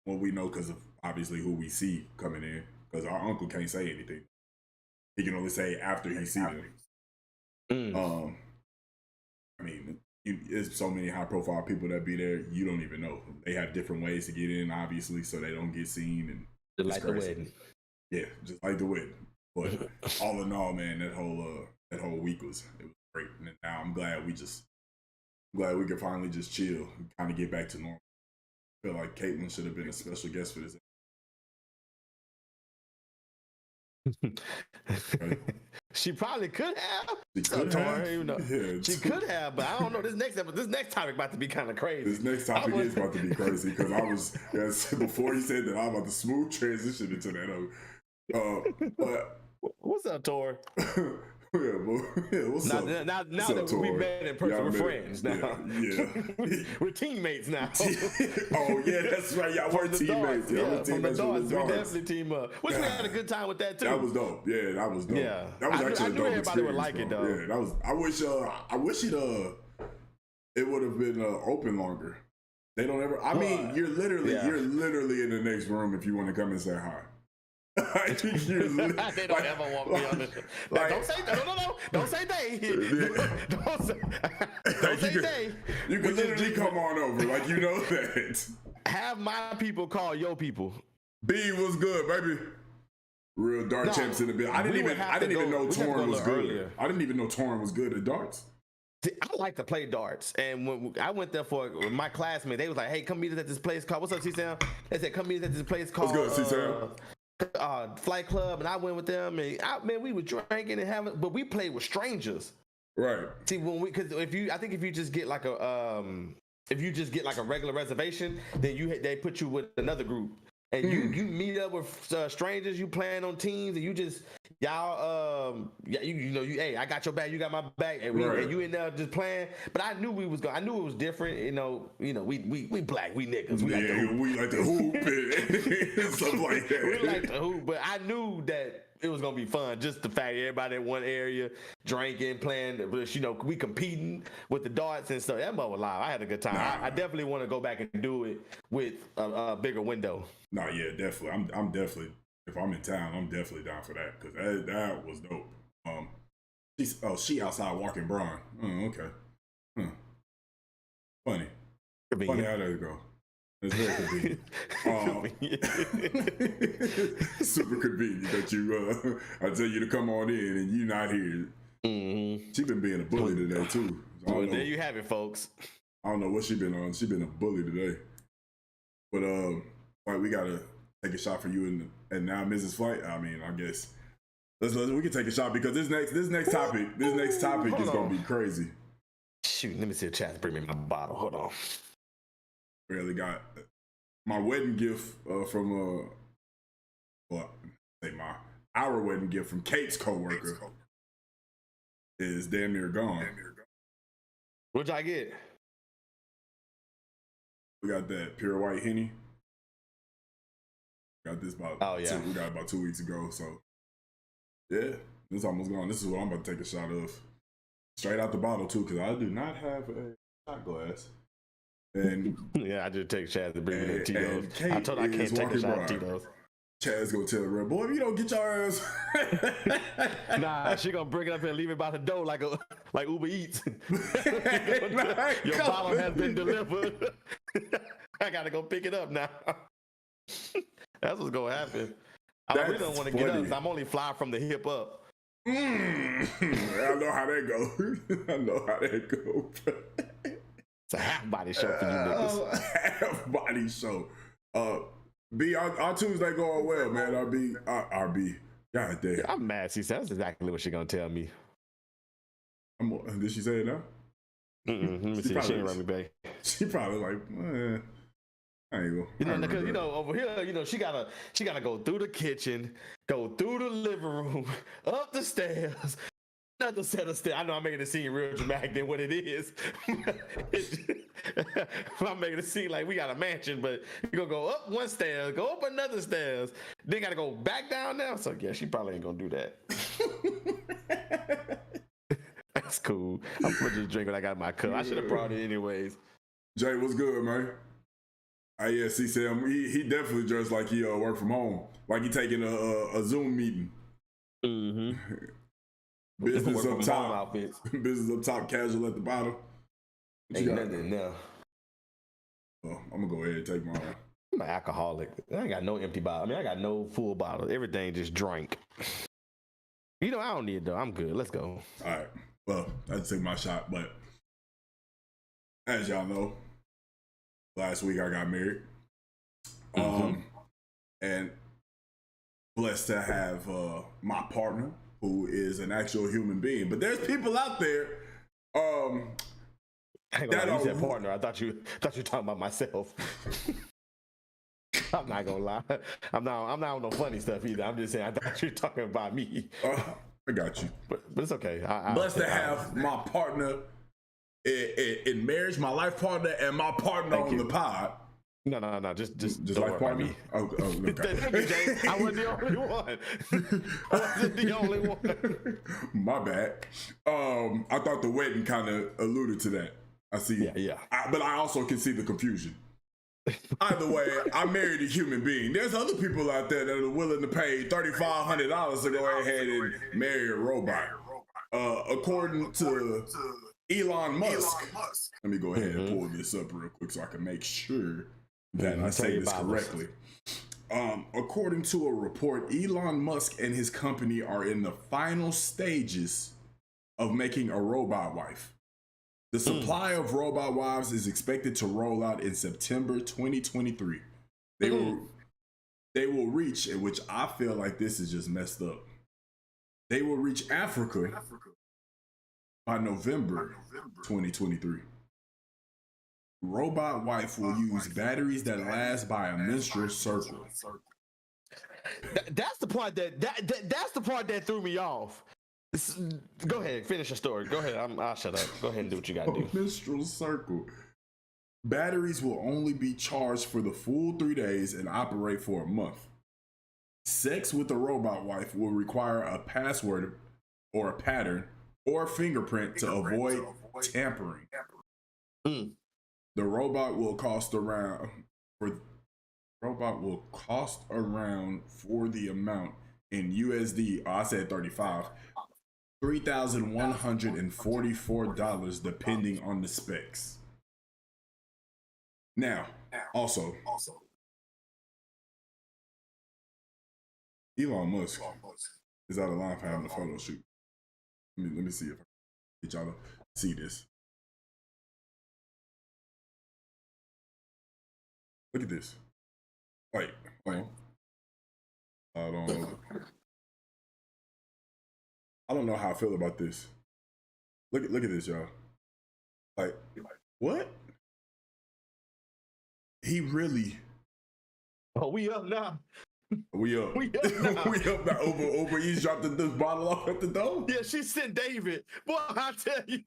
what we know because of obviously who we see coming in. Because our uncle can't say anything. He can only say after he sees them. I mean, There's so many high profile people that be there. You don't even know. They have different ways to get in, obviously, so they don't get seen. And just like crazy. The wedding. Yeah, just like the wedding. But all in all, man, that whole week was great. And now I'm glad we could finally just chill and kind of get back to normal. I feel like Caitlin should have been a special guest for this. Right? She probably could have. She could have. You know. Yeah. She could have, but I don't know. This next topic about to be kind of crazy. This next topic is about to be crazy because I was before he said that I'm about to smooth transition into that. But what's up, Tor? What's up? Now that we met in person, we're friends now. Yeah. We're teammates now. Oh yeah, that's right. Y'all were teammates. From the Darts, we definitely team up. Which we had a good time with that too. That was dope. Yeah, that was dope. Yeah, that was actually I a knew dope everybody experience, would like it though. Yeah, that was. I wish it would have been open longer. They don't ever. I mean, you're literally in the next room if you want to come and say hi. They don't ever want me on the show. Don't say no. Don't say they. Don't say they. You can literally come on over, like you know that. Have my people call your people. B was good, baby. Real dart champs in the building. I didn't even know Torn was good. Earlier. I didn't even know Torn was good at darts. See, I like to play darts, and when I went there for my classmate, they was like, "Hey, come meet us at this place called what's up, C-Sam?" They said, "Come meet us at this place called." What's good, C-Sam? Flight Club, and I went with them, and we were drinking and having, but we played with strangers. Right. See, because if you just get like a regular reservation, then they put you with another group, and you meet up with strangers. You playing on teams, and you just hey, I got your back, you got my back, and and you in there just playing. But I knew I knew it was different. You know, we black, we niggas, we like to hoop and stuff like that. We like to hoop, but I knew that it was gonna be fun. Just the fact everybody in one area drinking, playing, we competing with the darts and stuff. That mother was live. I had a good time. I definitely want to go back and do it with a bigger window. No, yeah, definitely. I'm definitely. If I'm in town, I'm definitely down for that because that was dope. She outside walking Braun. Oh, okay. Funny how that go. It's very convenient. Super convenient that I tell you to come on in and you not here. Mm-hmm. She been being a bully today too. So well, there you have it, folks. I don't know what she been on. She been a bully today. But we gotta take a shot for you and now Mrs. Flight. I mean, I guess we can take a shot because this next topic is gonna be crazy. Shoot, let me see the chat. Bring me my bottle. Hold on. Barely got my wedding gift from our wedding gift from Kate's coworker is damn near gone. What'd I get? We got that pure white Henny. Got this we got about 2 weeks ago. So yeah, this almost gone. This is what I'm about to take a shot of. Straight out the bottle too, because I do not have a shot glass. And yeah, I just take Chaz to bring me the Tito's. I told her I can't take a shot of Tito's. Chaz gonna tell her, boy, if you don't get your ass. Nah, she gonna bring it up and leave it by the door like Uber Eats. Your bottle has been delivered. I gotta go pick it up now. That's what's gonna happen. I really don't want to get up because I'm only fly from the hip up. I know how that goes. It's a half body show for you niggas. Half body show. B, our Tuesday going well, man. RB. God damn. I'm mad. She said that's exactly what she gonna tell me. Did she say it now? Let me see. She ain't run me back. She probably like, I ain't go. Because over here, she gotta go through the kitchen, go through the living room, up the stairs, another set of stairs. I know I'm making it seem real dramatic than what it is. I'm making it seem like we got a mansion, but you're gonna go up one stairs, go up another stairs, then gotta go back down now. So yeah, she probably ain't gonna do that. That's cool. I'm gonna just drink what I got in my cup. I should have brought it anyways. Jay, what's good, man? Yeah, see, Sam, he definitely dressed like he work from home, like he taking a Zoom meeting. Mm-hmm. Business up top, business up top, casual at the bottom. What Ain't you got? nothing there. Oh, I'm gonna go ahead and take mine. I'm an alcoholic. I ain't got no empty bottle. I mean, I got no full bottle. Everything just drank. You know, I don't need it though. I'm good. Let's go. All right. Well, I had to take my shot, but as y'all know, last week I got married. And blessed to have my partner, who is an actual human being. But there's people out there. Hang on, you said partner. I thought you were talking about myself. I'm not gonna lie. I'm not on no funny stuff either. I'm just saying I thought you were talking about me. I got you. But it's okay. Blessed to have my partner in marriage, my life partner, and my partner on the pod. No. Just Just life partner. Me. Oh, okay. I wasn't the only one. I wasn't the only one. My bad. I thought the wedding kind of alluded to that. I see. Yeah. But I also can see the confusion. Either way, I married a human being. There's other people out there that are willing to pay $3,500 to go ahead and marry a robot. According to Elon Musk. Let me go ahead and pull this up real quick so I can make sure that I say this correctly. According to a report, Elon Musk and his company are in the final stages of making a robot wife. The supply of robot wives is expected to roll out in September 2023. They will reach, which I feel like this is just messed up. They will reach Africa by November 2023. Robot wife will use batteries that last by a menstrual cycle. That's the part that's the part that threw me off. Go ahead, finish your story. Go ahead. I'll shut up. Go ahead and do what you gotta do. Menstrual cycle. Batteries will only be charged for the full 3 days and operate for a month. Sex with a robot wife will require a password or a pattern or fingerprint to avoid tampering. The robot will cost around for the amount in USD. I said 35. $3,144 depending on the specs. Now, also, Elon Musk is out of line for having a photo shoot. Let me see if I can get y'all to see this. Look at this. Wait, hold on. I don't know how I feel about this. Look at this, y'all. Like, what? He really. Oh, we up now. We up. We up now. We up now. Over East dropped this bottle off at the door. Yeah, she sent David. Boy, I tell you.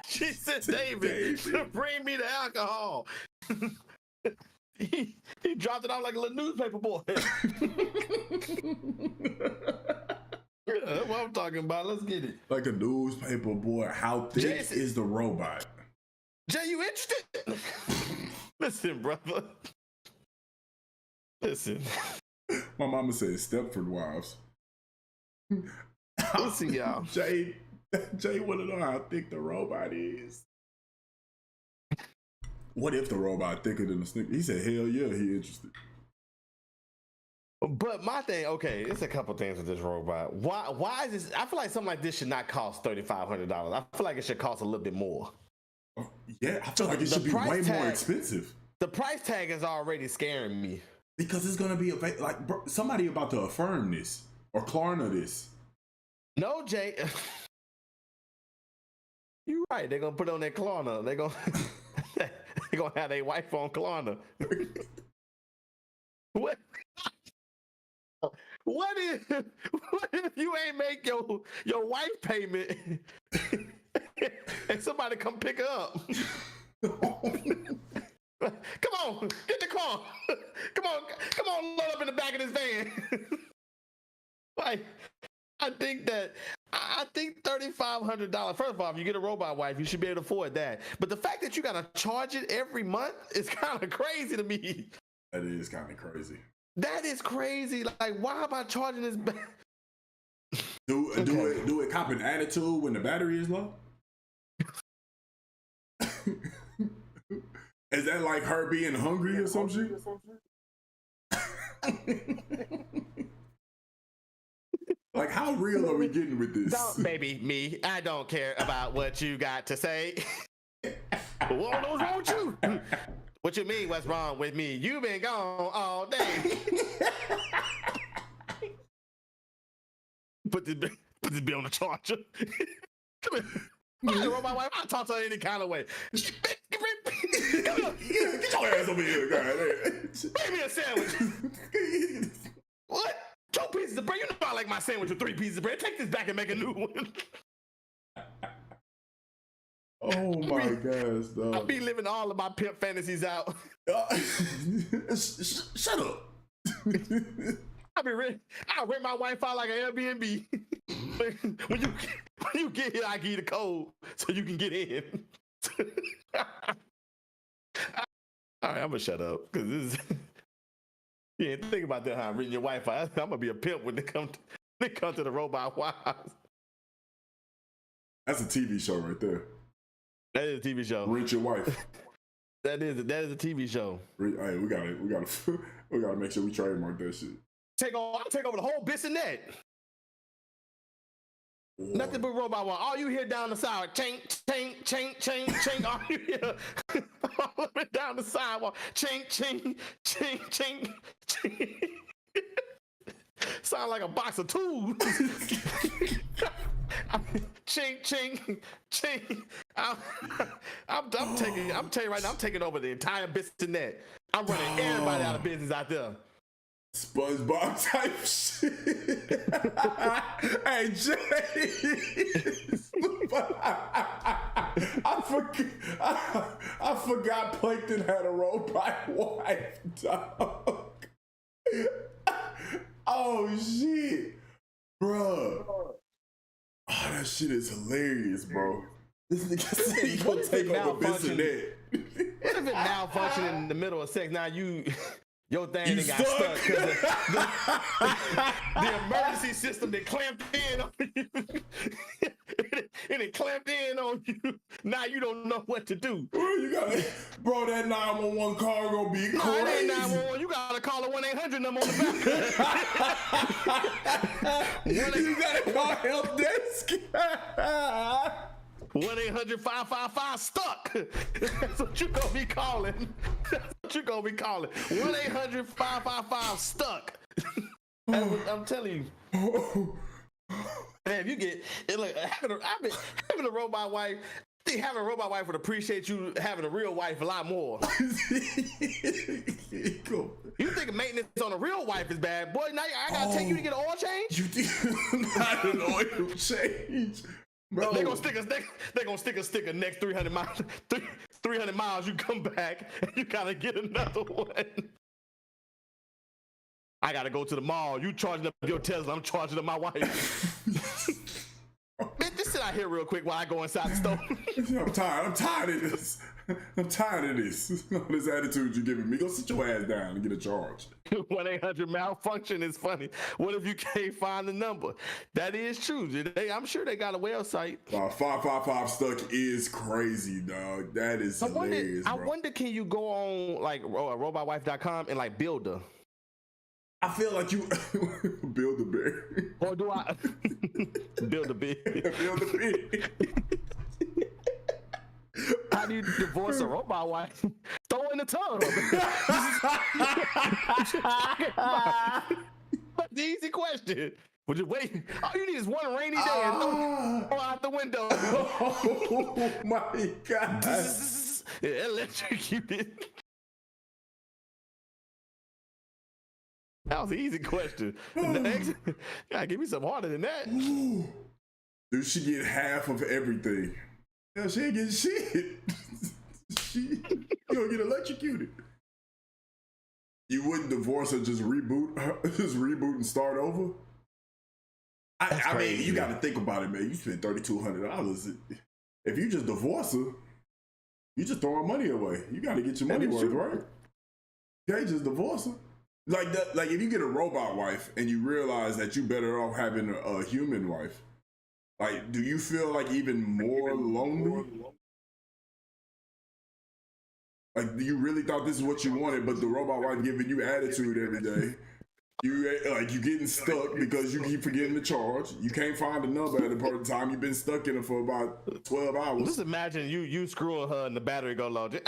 she sent David to bring me the alcohol. he dropped it off like a little newspaper boy. That's what I'm talking about. Let's get it. Like a newspaper boy. How thick Jason, is the robot? Jay, you interested? Listen, brother. Listen. My mama said Stepford wives. Listen, y'all. Jay want to know how thick the robot is. What if the robot thicker than the snicker? He said, hell yeah, he interested. But my thing, okay, it's a couple things with this robot. Why is this? I feel like something like this should not cost $3,500. I feel like it should cost a little bit more. Yeah, I feel like it should be way more expensive. The price tag is already scaring me. Because it's gonna be like bro, somebody about to affirm this or Klarna this. No, Jay. You're right. They're gonna put on their Klarna. They're gonna have their wife on Klarna. What? What if you ain't make your wife payment and somebody come pick her up? Come on, get the car. Come on, load up in the back of this van. Like, I think $3,500. First of all, if you get a robot wife, you should be able to afford that. But the fact that you gotta charge it every month is kind of crazy to me. That is kind of crazy. That is crazy. Like, why am I charging this back? Do it cop an attitude when the battery is low? Is that like her being hungry or some shit? Like, how real are we getting with this? Don't baby me. I don't care about what you got to say. What's wrong with you? What you mean? What's wrong with me? You been gone all day. Put this bill on the charger. Come here. I wrote my wife. I talk to her any kind of way. Get your ass over here, God. Make me a sandwich. What? 2 pieces of bread? You know I like my sandwich with 3 pieces of bread. Take this back and make a new one. Oh my gosh, dog. I'll be living all of my pimp fantasies out. Shut up. I'll rent my wife out like an Airbnb. when you get here, I give you the code so you can get in. All right, I'm gonna shut up because this is. Yeah, think about that. How I'm renting your wife out. I'm gonna be a pimp when they come to the robot wives. That's a TV show right there. That is a TV show. Rent your wife. That is a TV show. Hey, we gotta make sure we trademark that shit. I'll take over the whole Bissonnette. Nothing but robot one. All you hear down the sidewalk, chink, chink, chink, chink, chink. All you hear all up and down the sidewalk, chink, chink, chink, chink, chink. Sound like a box of tools. Chink, chink, chink. I'm telling you right now, I'm taking over the entire Bissonnette. I'm running everybody out of business out there. SpongeBob type shit. Hey, Jay. I forgot Plankton had a robot wife, dog. Oh, shit. Bruh. Oh, that shit is hilarious, bro. This nigga said he gonna take over Bissonnette. What if it malfunction in the middle of sex? Now your thing got stuck because the emergency system that clamped in on you. And it clamped in on you. Now you don't know what to do. Bro, that 911 call gonna be crazy. No, it ain't 911. You gotta call a 1-800 number on the back. You gotta call help desk. 1-800-555-STUCK. That's what you gonna be calling. That's what you gonna be calling. 1-800-555-STUCK. I'm telling you. Man, you get it. Like having a robot wife. I think having a robot wife would appreciate you having a real wife a lot more. Cool. You think maintenance on a real wife is bad, boy? Now I gotta take you to get an oil change. You think not an oil change? Bro. They're gonna stick a sticker next 300 miles. 300 miles, you come back and you gotta get another one. I gotta go to the mall. You charging up your Tesla, I'm charging up my wife. Man, just sit out here real quick while I go inside the store. I'm tired of this. I'm tired of this. All this attitude you're giving me. Go sit your ass down and get a charge. 1-800 malfunction is funny. What if you can't find the number? That is true. I'm sure they got a website. 555 stuck is crazy, dog. That is hilarious. I wonder, can you go on like robotwife.com and like build a? I feel like you build a bear. Or do I build a bit? Build a bit. How do you divorce a robot wife? Throw in the tub. That's the easy question. Would you wait? All you need is one rainy day and throw out the window. Oh my God. Electrocuted. That was an easy question. Next, gotta give me some harder than that. Dude, she get half of everything. Yeah, she ain't getting shit. She gonna get electrocuted. You wouldn't divorce her, just reboot and start over? I mean, you gotta think about it, man. You spent $3,200. If you just divorce her, you just throwing money away. You gotta get your money worth, right? You can't just divorce her. Like that, like if you get a robot wife and you realize that you better off having a human wife, like, do you feel like even more lonely? Like, you really thought this is what you wanted, but the robot wife giving you attitude every day. You getting stuck because you keep forgetting the charge. You can't find a number at a point in time. You've been stuck in it for about 12 hours. Just imagine you screwing her and the battery go low. Just,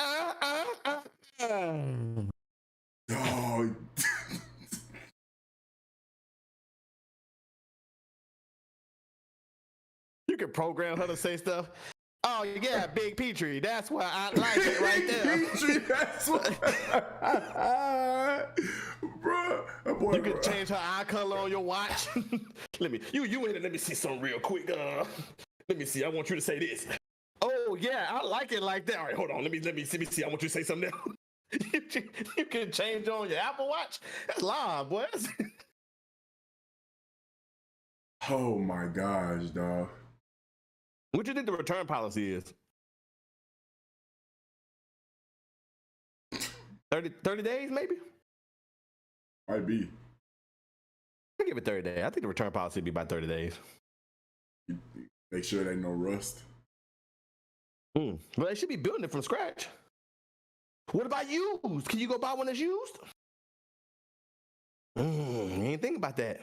Oh. You can program her to say stuff. Oh yeah, Big Petrie. That's why I like it right there. Petrie, that's what. Bruh, that boy, You can change her eye color on your watch. Let me see something real quick. Let me see. I want you to say this. Oh yeah, I like it like that. All right, hold on. Let me see. I want you to say something else. You can change on your Apple Watch. That's live, boy. Oh my gosh, dog. What do you think the return policy is? 30 days, maybe? Might be. I give it 30 days. I think the return policy would be about 30 days. Make sure there ain't no rust. Well, they should be building it from scratch. What about used? Can you go buy one that's used? You ain't think about that.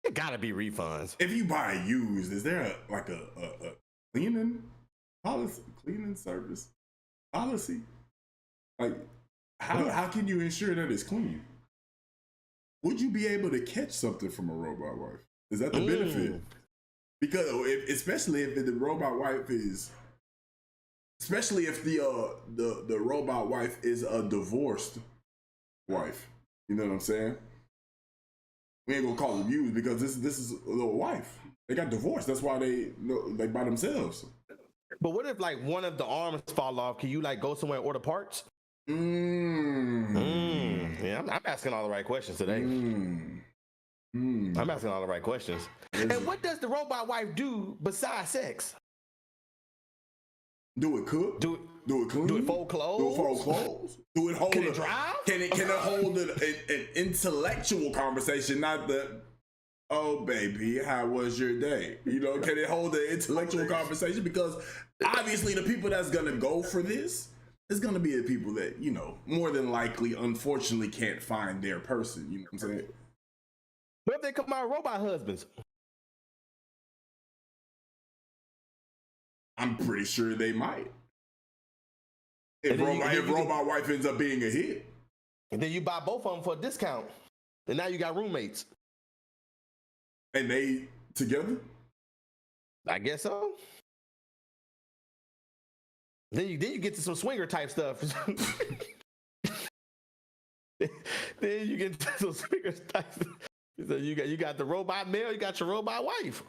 It gotta be refunds. If you buy used, is there a cleaning policy, cleaning service policy? Like, how can you ensure that it's clean? Would you be able to catch something from a robot wife? Is that the benefit? Because especially if the robot wife is, especially if the robot wife is a divorced wife, you know what I'm saying? We ain't gonna call them used because this is a little wife. They got divorced. That's why they by themselves. But what if like one of the arms fall off? Can you like go somewhere and order parts? Yeah, I'm asking all the right questions today. I'm asking all the right questions. And what does the robot wife do besides sex? Do it cook? Do it clean? Do it fold clothes? Do it fold clothes? Do it hold? Can it drive? Can it hold an intellectual conversation, not the, oh baby, how was your day? You know, can it hold an intellectual conversation? Because obviously the people that's gonna go for this is gonna be the people that, you know, more than likely, unfortunately, can't find their person. You know what I'm saying? What if they come out robot husbands? I'm pretty sure they might. If robot wife ends up being a hit. And then you buy both of them for a discount. And now you got roommates. And they together? I guess so. Then you get to some swinger type stuff. Then you get to some swinger type stuff. So you got the robot male, you got your robot wife.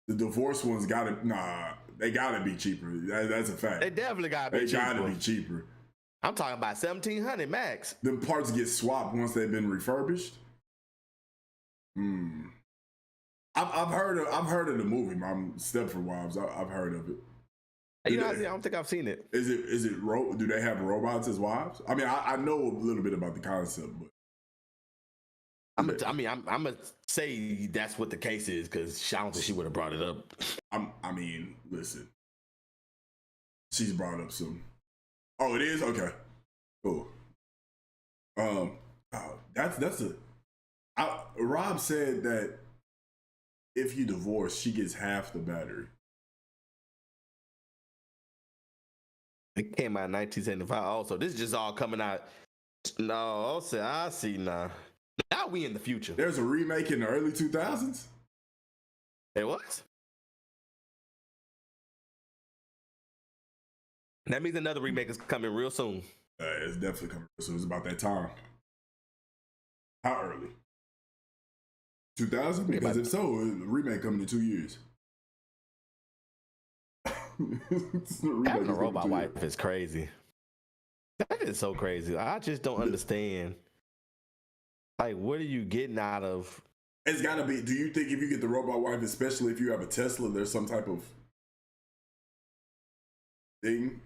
The divorce ones they gotta be cheaper. That's a fact. They definitely gotta be cheaper. They gotta be cheaper. I'm talking about $1,700 max. Them parts get swapped once they've been refurbished. I've heard of the movie, Mom, Stepford Wives. I've heard of it. I don't think I've seen it. Do they have robots as wives? I mean, I know a little bit about the concept, but I'm gonna say that's what the case is because I don't think she would have brought it up. I mean, listen, she's brought up some. Oh, it is? Okay, cool. Rob said that if you divorce, she gets half the battery. It came out in 1975. Also, this is just all coming out. No, I see now. Now we in the future. There's a remake in the early 2000s. There was. That means another remake is coming real soon. It's definitely coming real soon. It's about that time. How early? 2000? Because if so, a remake coming in 2 years. Having a robot wife is crazy. That is so crazy. I just don't understand. Like, what are you getting out of? It's gotta be. Do you think if you get the robot wife, especially if you have a Tesla, there's some type of thing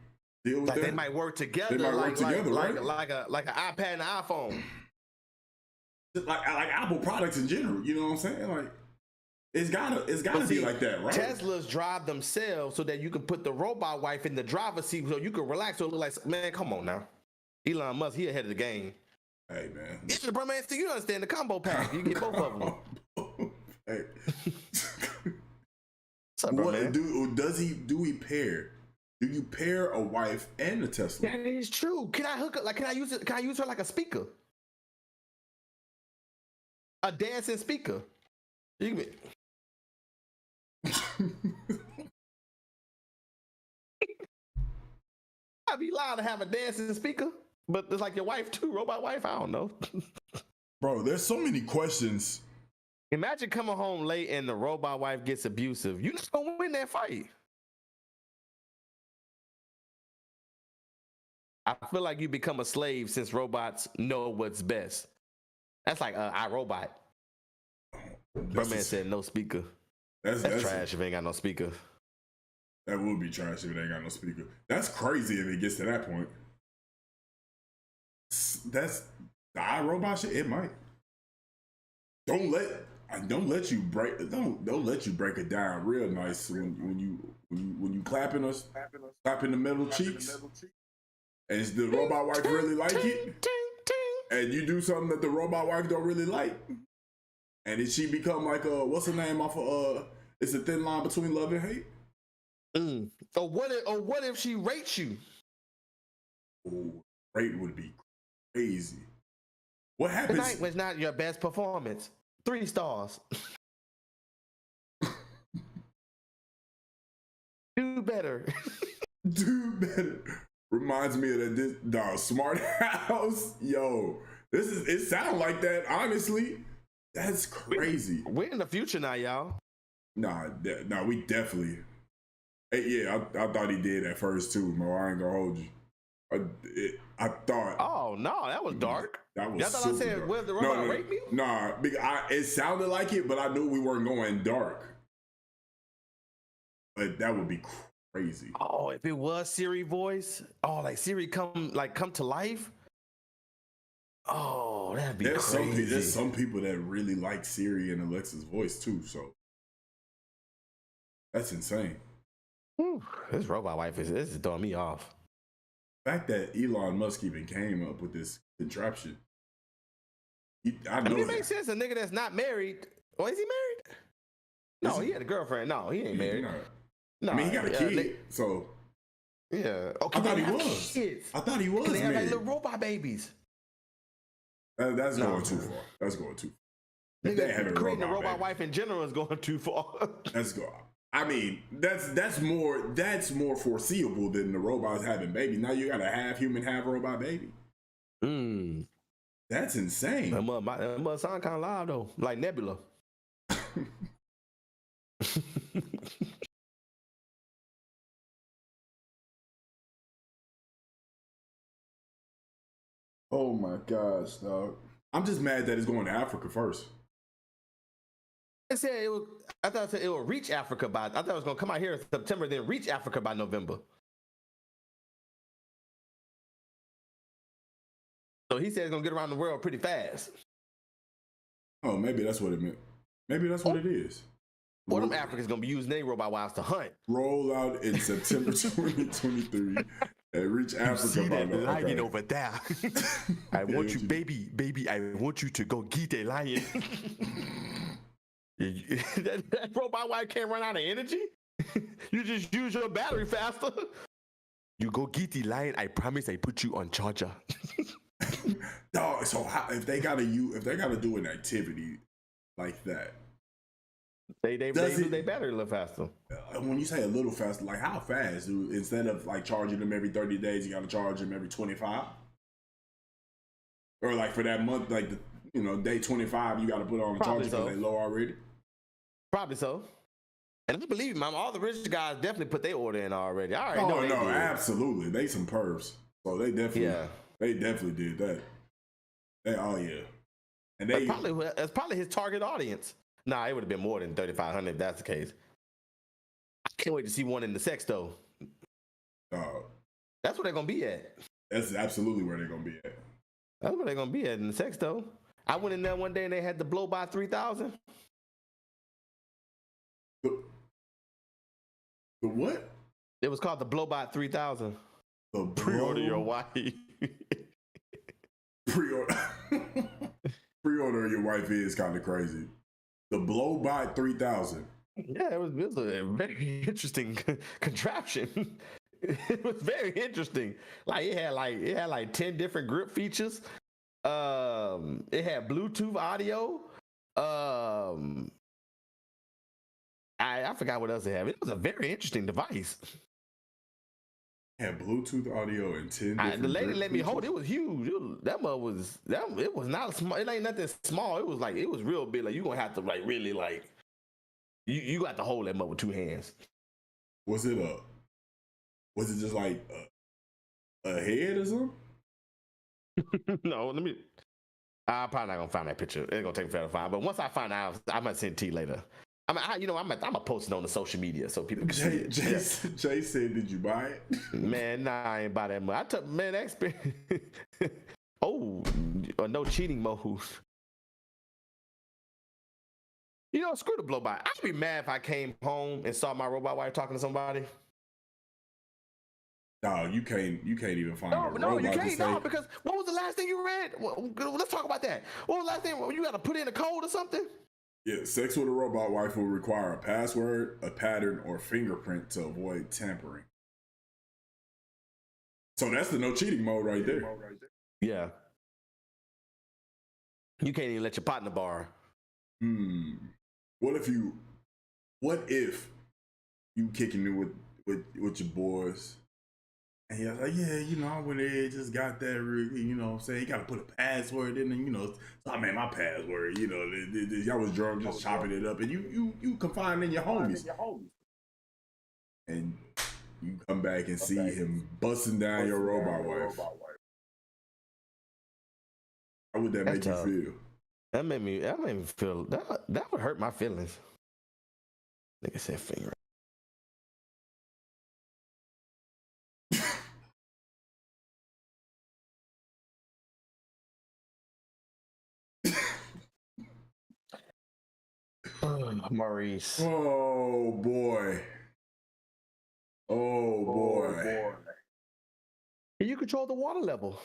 deal with like that? They might work together. They might work together, right? Like an iPad and an iPhone. Like Apple products in general. You know what I'm saying? Like, It's gotta be like that, right? Teslas drive themselves so that you can put the robot wife in the driver's seat so you can relax. So it look like, man, come on now. Elon Musk, he ahead of the game. Hey man, Yeah, bro, man, so you understand the combo pack. You get both of them. Hey. What's up, bro, man? Do you pair a wife and a Tesla? That is true. Can I hook up? Like, can I use her like a speaker? A dancing speaker. You can I'd be allowed to have a dancing speaker, but it's like your wife too, robot wife. I don't know. Bro, there's so many questions. Imagine coming home late and the robot wife gets abusive. You're not gonna win that fight. I feel like you become a slave since robots know what's best. That's like iRobot. Bro, man said no speaker. That's trash if it ain't got no speaker. That would be trash if it ain't got no speaker. That's crazy if it gets to that point. That's the iRobot shit. It might. Don't let you break it down real nice when you clapping the middle cheeks, and the robot wife really like it, and you do something that the robot wife don't really like, and then she become like what's her name off of it's a thin line between love and hate. Or what if she rates you? Oh, rate would be crazy. What happens? Tonight was not your best performance. 3 stars. Do better. Do better. Reminds me of the smart house. Yo, it sounds like that, honestly. That's crazy. We're in the future now, y'all. Nah, we definitely. Yeah, I thought he did at first too, Mo. I ain't gonna hold you. I thought. Oh no, that was dark. That was. Y'all thought I said, dark. "Will the robot rape me?" Nah, it sounded like it, but I knew we weren't going dark. But that would be crazy. Oh, if it was Siri voice, like Siri come to life. Oh, that'd be crazy. There's some people that really like Siri and Alexa's voice too, so that's insane. Whew, this robot wife is throwing me off. The fact that Elon Musk even came up with this contraption. I mean, it makes sense. A nigga that's not married. Or is he married? No, he had a girlfriend. No, he ain't married. No, I mean, he got a kid, so. Yeah. Okay, I thought he was. Kids? I thought he was married. They have like married. little robot babies. That's going too far. That's going too far. Nigga, creating a robot wife in general is going too far. Let's go. I mean, that's more foreseeable than the robots having babies. Now you got a half human, half robot baby. That's insane. That must sound kind of loud though, like Nebula. Oh my gosh, dog. I'm just mad that it's going to Africa first. I thought it would reach Africa I thought it was gonna come out here in September, then reach Africa by November. So he said it's gonna get around the world pretty fast. Oh, maybe that's what it meant. Maybe that's what it is. Well, them Africans gonna be using their robot wives to hunt. Roll out in September 2023 and reach Africa. See that lion over there? I want you, baby. I want you to go get a lion. that robot wife can't run out of energy. You just use your battery faster. You go get the lion. I promise I put you on charger. Dog, so if they gotta do an activity like that, they do their battery a little faster. When you say a little faster, like how fast? Instead of like charging them every 30 days, you gotta charge them every 25, or like for that month, like day 25, you gotta put on the charger because they low already. Probably so. And I believe me, all the rich guys definitely put their order in already. I already know they did. Absolutely. They some pervs. So they definitely did that. And that's probably his target audience. Nah, it would have been more than 3,500 if that's the case. I can't wait to see one in the sex though. That's where they're gonna be at. That's absolutely where they're gonna be at. That's where they're gonna be at in the sex though. I went in there one day and they had the blow by 3,000. The, the what? It was called the Blowbot 3000. The Pre-order your wife. Pre-order. Pre-order your wife is kind of crazy. The Blowbot 3000. Yeah, it was a very interesting contraption. It was very interesting. Like it had like 10 different grip features. It had Bluetooth audio. I forgot what else it had. It was a very interesting device. Had Bluetooth audio and 10 different The lady grip let me hold it. features? It was huge. It was not small. It ain't nothing small. It was real big. Like you gonna have to like really like you got to hold that mug with two hands. Was it just like a head or something? No, I'm probably not gonna find that picture. It's gonna take me forever to find. But once I find out, I might send it to you later. I'm gonna post it on the social media so people can see it. Jay said, "Did you buy it?" Man, nah, I ain't buy that much. I took that experience. Oh, no cheating modes. You know, screw the blow by. I'd be mad if I came home and saw my robot wife talking to somebody. No, you can't even find No, a no, robot you to can't. say, No, because what was the last thing you read? Let's talk about that. What was the last thing? You got to put in a code or something? yeah, sex with a robot wife will require a password, a pattern, or fingerprint to avoid tampering. So that's the no cheating mode right there. Yeah. You can't even let your partner borrow. What if you kicking it with your boys? And he was like, yeah, I went ahead, just got that, you know what I'm saying? You got to put a password in and, so I made my password, y'all was drunk, just chopping it up, and you confined in your homies. And you come back and see him busting down your robot wife. How would that make you feel? That made me feel, that would hurt my feelings. Nigga said finger. Maurice. Oh boy. Oh boy. Can you control the water level?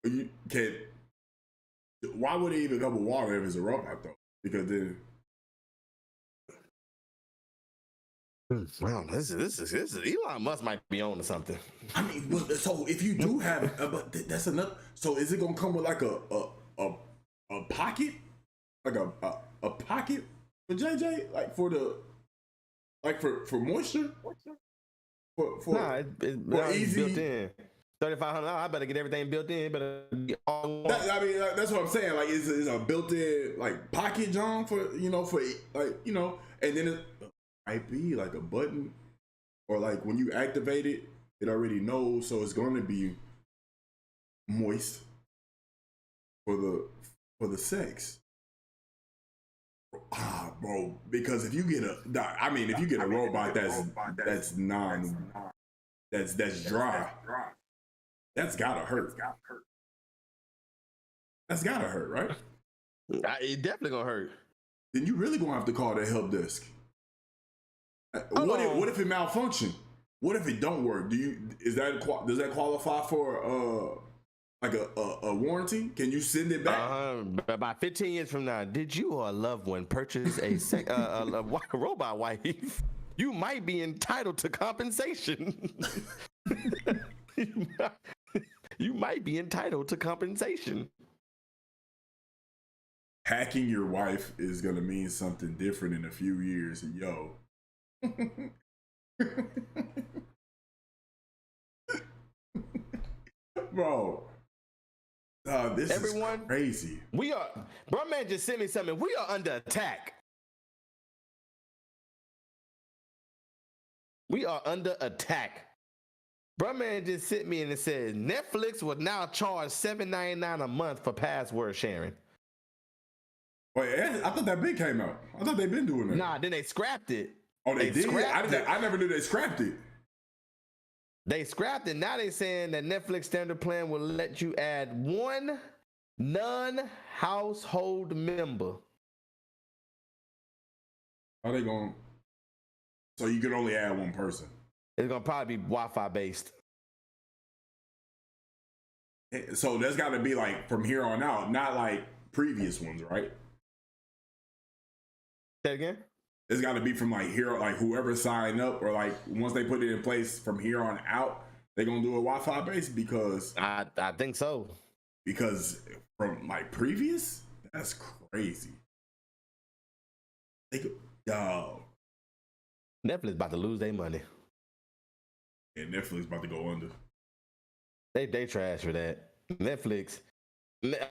You can't. Why would it even come with water if it's a robot though? Because then. Wow, this is Elon Musk might be on to something. I mean, so if you do have, but that's enough. So is it gonna come with like a pocket, like a pocket for JJ, like for moisture? It's easy. built in. $3,500. I better get everything built in. Better be all. That's what I'm saying. Like, is a built-in like pocket, John, for and then it might be like a button, or like when you activate it, it already knows, so it's going to be moist for the sex. Bro, because if you get a robot that's dry, that's gotta hurt. That's gotta hurt, right? It definitely gonna hurt. Then you really gonna have to call the help desk. What if it malfunction? What if it don't work? Does that qualify for like a warranty? Can you send it back? About 15 years from now, did you or a loved one purchase a robot wife? You might be entitled to compensation. You might be entitled to compensation. Hacking your wife is gonna mean something different in a few years, yo. Bro, this is crazy. Bro, man just sent me something. We are under attack. We are under attack. Bro, man just sent me and it says Netflix will now charge $7.99 a month for password sharing. Wait, I thought that been came out. I thought they've been doing that. Nah, then they scrapped it. Oh, they did? I never knew they scrapped it. They scrapped it. Now they saying that Netflix standard plan will let you add one non-household member. Are they going? So you can only add one person. It's gonna probably be Wi-Fi based. So there's got to be like from here on out, not like previous ones, right? Say it again. It's got to be from like here, like whoever signed up, or like once they put it in place from here on out, they're gonna do a Wi-Fi base because I think so. Because from like previous, that's crazy. Yo, Netflix about to lose their money. and Netflix about to go under. They trash for that. Netflix.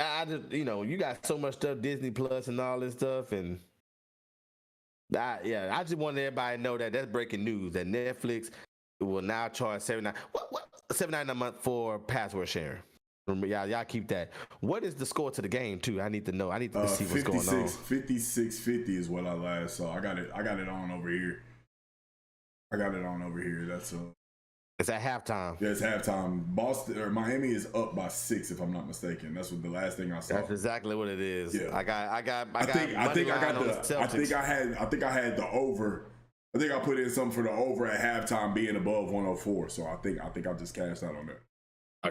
I just you got so much stuff, Disney Plus and all this stuff, and I just want everybody to know that that's breaking news. That Netflix will now charge $79 a month for password sharing. Y'all keep that. What is the score to the game too? I need to know. I need to see what's going on. 56-50 is what I last saw. I got it on over here. That's It's at halftime. Yeah, it's halftime. Boston or Miami is up by 6, if I'm not mistaken. That's what the last thing I saw. That's exactly what it is. Yeah. I got. I think I had the over. I think I put in something for the over at halftime being above 104. So I think I just cashed out on that.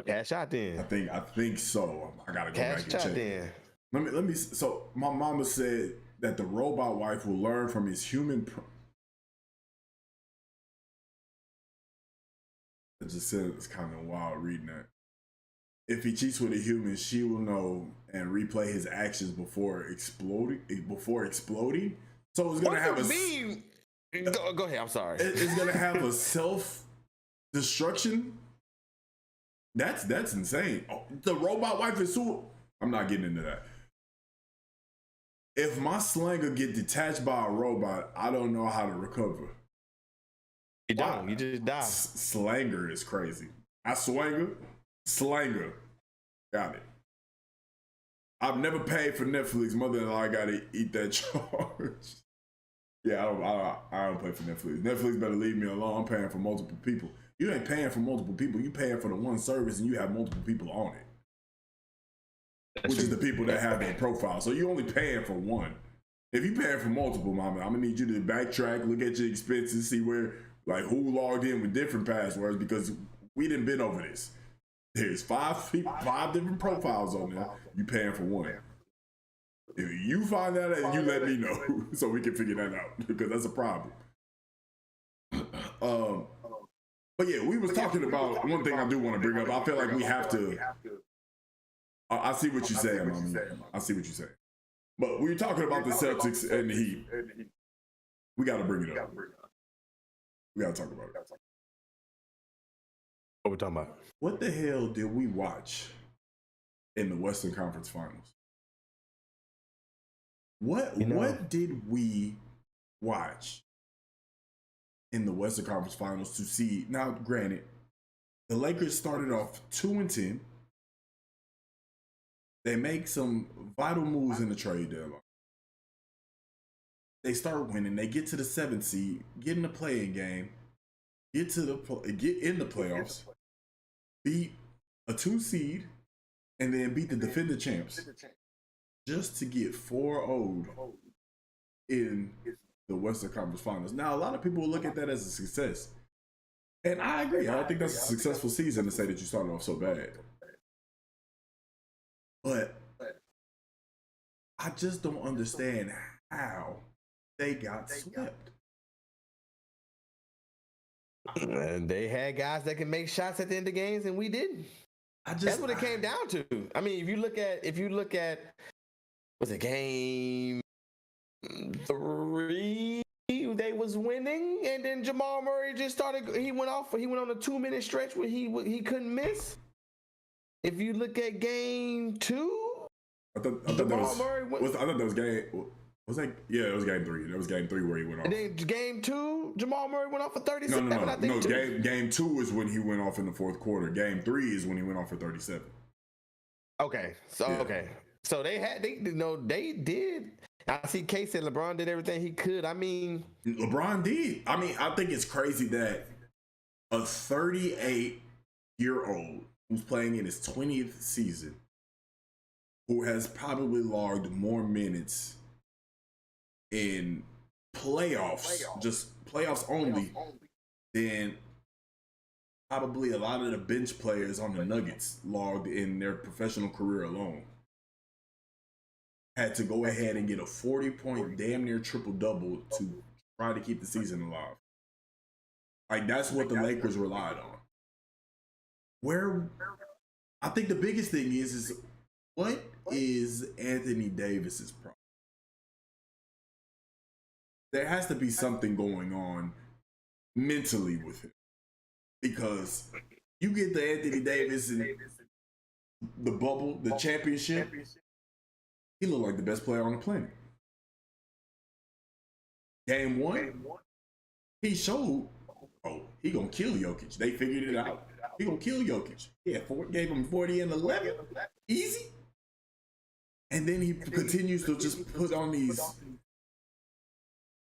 Cash out then. I think so. I gotta go Cash back and check. then. Let me. So my mama said that the robot wife will learn from his human. It just said it's kind of wild reading that. If he cheats with a human, she will know and replay his actions before exploding. So it's gonna have a. Go ahead. I'm sorry. It's gonna have a self-destruction. That's insane. Oh, the robot wife is so. I'm not getting into that. If my slanger get detached by a robot, I don't know how to recover. You don't. You just die. Slanger is crazy. I slanger. Got it. I've never paid for Netflix. Mother-in-law, I gotta eat that charge. Yeah, I don't pay for Netflix. Netflix better leave me alone. I'm paying for multiple people. You ain't paying for multiple people. You paying for the one service, and you have multiple people on it. Which is the people that have their profile. So you only paying for one. If you paying for multiple, mama, I'm gonna need you to backtrack, look at your expenses, see where, like, who logged in with different passwords, because we done been over this. There's 5 different profiles on there. You paying for one. If you find that out, you let me know so we can figure that out, because that's a problem. But yeah, we was talking about one thing I do want to bring up. I feel like we have to. I see what you're saying, Mommy. I see what you're saying. But we were talking about the Celtics and the Heat. We got to bring it up. We got to talk about it. What we talking about? What the hell did we watch in the Western Conference Finals? What did we watch in the Western Conference Finals to see? Now, granted, the Lakers started off 2-10. They make some vital moves in the trade deadline. They start winning. They get to the 7th seed, get in the play-in game, get in the playoffs, beat a 2 seed, and then beat the defending champs, just to get 4-0'd in the Western Conference Finals. Now, a lot of people will look at that as a success, and I agree. I think that's a successful season to say that you started off so bad. But I just don't understand how they got swept. And they had guys that can make shots at the end of games, and we didn't. That's what it came down to. I mean, if you look at was it game 3? They was winning, and then Jamal Murray just started. He went on a 2-minute stretch where he couldn't miss. If you look at game 2, I thought that was game. Was that? Yeah, it was game 3. That was game 3 where he went off. And then game 2, Jamal Murray went off for 37. No. Game 2 is when he went off in the fourth quarter. Game 3 is when he went off for 37. Okay, so they did. I see Kay said LeBron did everything he could. I mean, LeBron did. I mean, I think it's crazy that a 38-year-old who's playing in his 20th season who has probably logged more minutes in playoffs, just playoffs only, than probably a lot of the bench players on the Nuggets logged in their professional career alone. Had to go ahead and get a 40-point damn near triple-double to try to keep the season alive. Like, that's what the Lakers relied on. Where I think the biggest thing is what is Anthony Davis's problem? There has to be something going on mentally with him. Because you get the Anthony Davis and the bubble, the championship, he looked like the best player on the planet. Game 1, he showed, he gonna kill Jokic. They figured it out. He gonna kill Jokic. Yeah, gave him 40 and 11, easy. And then he continues to just put on these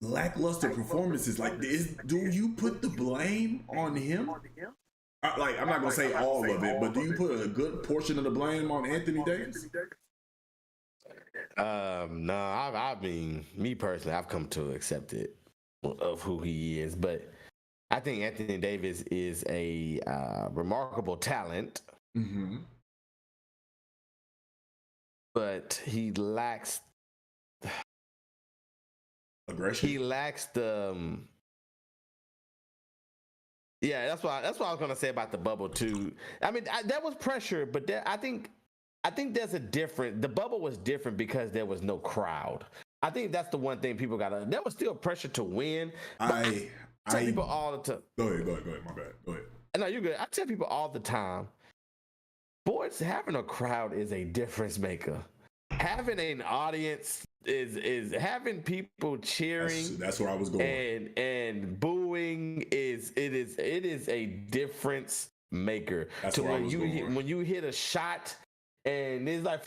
lackluster performances. Like, do you put the blame on him? Like, I'm not gonna say all of it, but do you put a good portion of the blame on Anthony Davis? No, I mean, me personally, I've come to accept it of who he is, but I think Anthony Davis is a remarkable talent, but he lacks aggression. He lacks the. Yeah, that's what I was gonna say about the bubble too. I mean, that was pressure, but I think there's a different. The bubble was different because there was no crowd. I think that's the one thing people got. There was still pressure to win. I tell people all the time. Go ahead. My bad. Go ahead. No, you're good. I tell people all the time. Boys, having a crowd is a difference maker. Having an audience is having people cheering. That's where I was going. And booing is a difference maker. That's to where I was going. When you hit a shot and it's like,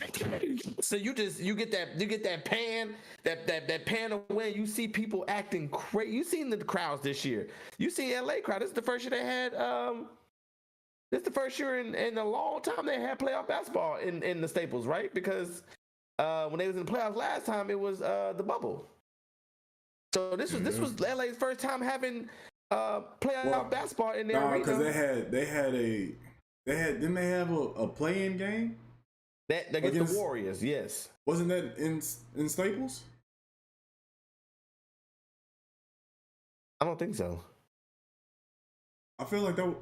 so you get that pan away. You see people acting crazy. You seen the crowds this year. You see LA crowd. This is the first year they had. This is the first year in a long time they had playoff basketball in the Staples, right? Because when they was in the playoffs last time, it was the bubble. So this was LA's first time having playoff basketball in their arena. Because didn't they have a play-in game? That against the Warriors, yes. Wasn't that in Staples? I don't think so. I feel like that.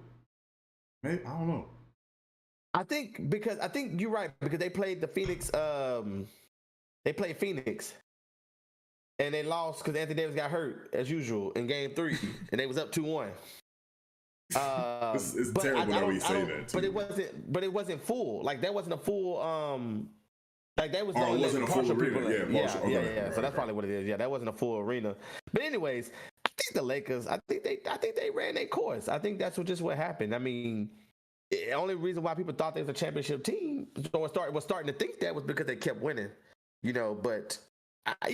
Maybe, I don't know. I think you're right because they played the Phoenix. They played Phoenix, and they lost because Anthony Davis got hurt as usual in Game 3, and they was up 2-1. It's terrible that we say that. Too. But it wasn't full. Like that wasn't a full. Like that was. It wasn't a full arena. Yeah. So that's probably what it is. Yeah, that wasn't a full arena. But anyways, I think the Lakers. I think they ran their course. I think that's just what happened. I mean, the only reason why people thought they was a championship team was starting to think that was because they kept winning. But I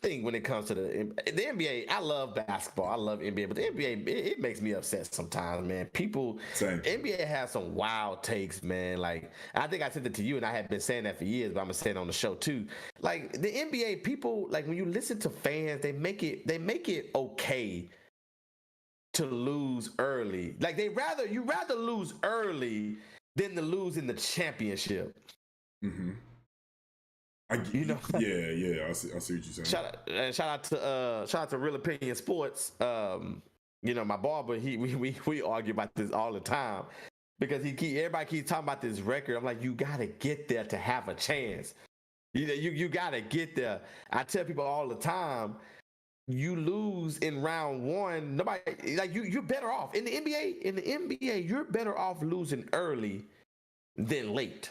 think when it comes to the NBA, I love basketball. I love NBA, but the NBA, it makes me upset sometimes, man. NBA has some wild takes, man. Like, I think I said it to you, and I have been saying that for years, but I'm going to say it on the show, too. Like, the NBA, people, like, when you listen to fans, they make it okay to lose early. Like, you rather lose early than to lose in the championship. Mm-hmm. I see what you're saying. Shout out to Real Opinion Sports. My barber, we argue about this all the time because everybody keeps talking about this record. I'm like, you gotta get there to have a chance. You gotta get there. I tell people all the time, you lose in round 1. Nobody like you're better off in the NBA. In the NBA, you're better off losing early than late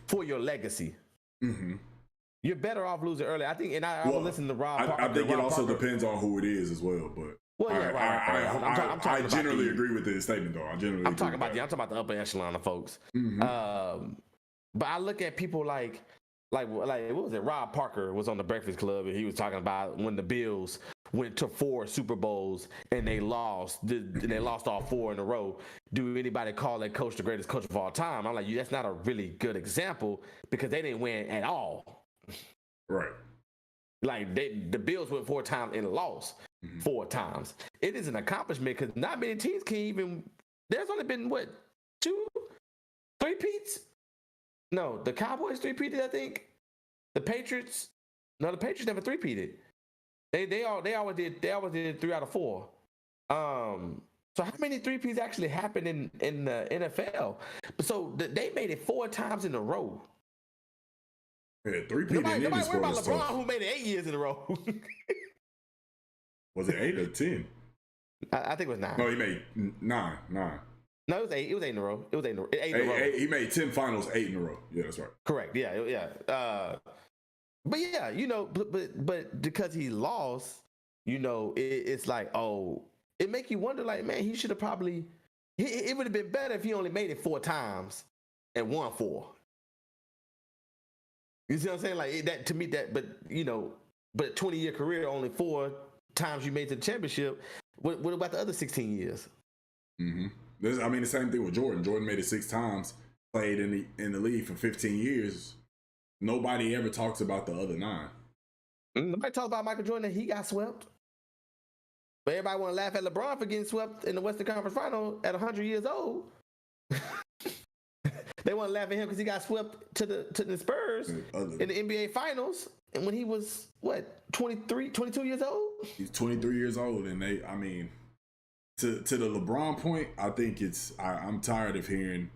for your legacy. Mm-hmm. You're better off losing early. I think, and I will listen to Rob. I think it also depends on who it is as well. But I generally agree with this statement, though. I'm talking about the upper echelon of folks. Mm-hmm. But I look at people like what was it? Rob Parker was on the Breakfast Club, and he was talking about when the Bills went to 4 Super Bowls and they lost. And they lost all 4 in a row. Do anybody call that coach the greatest coach of all time? I'm like, that's not a really good example because they didn't win at all. Right. Like the Bills went 4 times and lost 4 times. It is an accomplishment because not many teams can even. There's only been what 2, 3 peats. No, the Cowboys 3-peated, I think. The Patriots. No, the Patriots never 3-peated. They always did 3 out of 4. So how many 3-peats actually happened in the NFL? So they made it 4 times in a row. Yeah, 3-peat in Nobody any worried sport about is LeBron tough. who made it 8 years in a row. Was it 8 or 10? I think it was 9. No, he made 9. No, it was 8. It was 8 in a row. It was 8 in a row. He made 10 finals, 8 in a row. Yeah, that's right. Correct. Yeah. But yeah, but because he lost, it's like, oh, it make you wonder, like, man, he should have probably. It would have been better if he only made it 4 times and won 4. You see what I'm saying? Like that to me, but 20-year career, only 4 times you made the championship. What about the other 16 years? Mm-hmm. The same thing with Jordan. Jordan made it 6 times, played in the league for 15 years. Nobody ever talks about the other 9. Nobody talks about Michael Jordan that he got swept. But everybody want to laugh at LeBron for getting swept in the Western Conference Final at 100 years old. They want to laugh at him because he got swept to the Spurs in the NBA Finals, and when he was 22 years old. He's 23 years old, and to the LeBron point, I think I'm tired of hearing.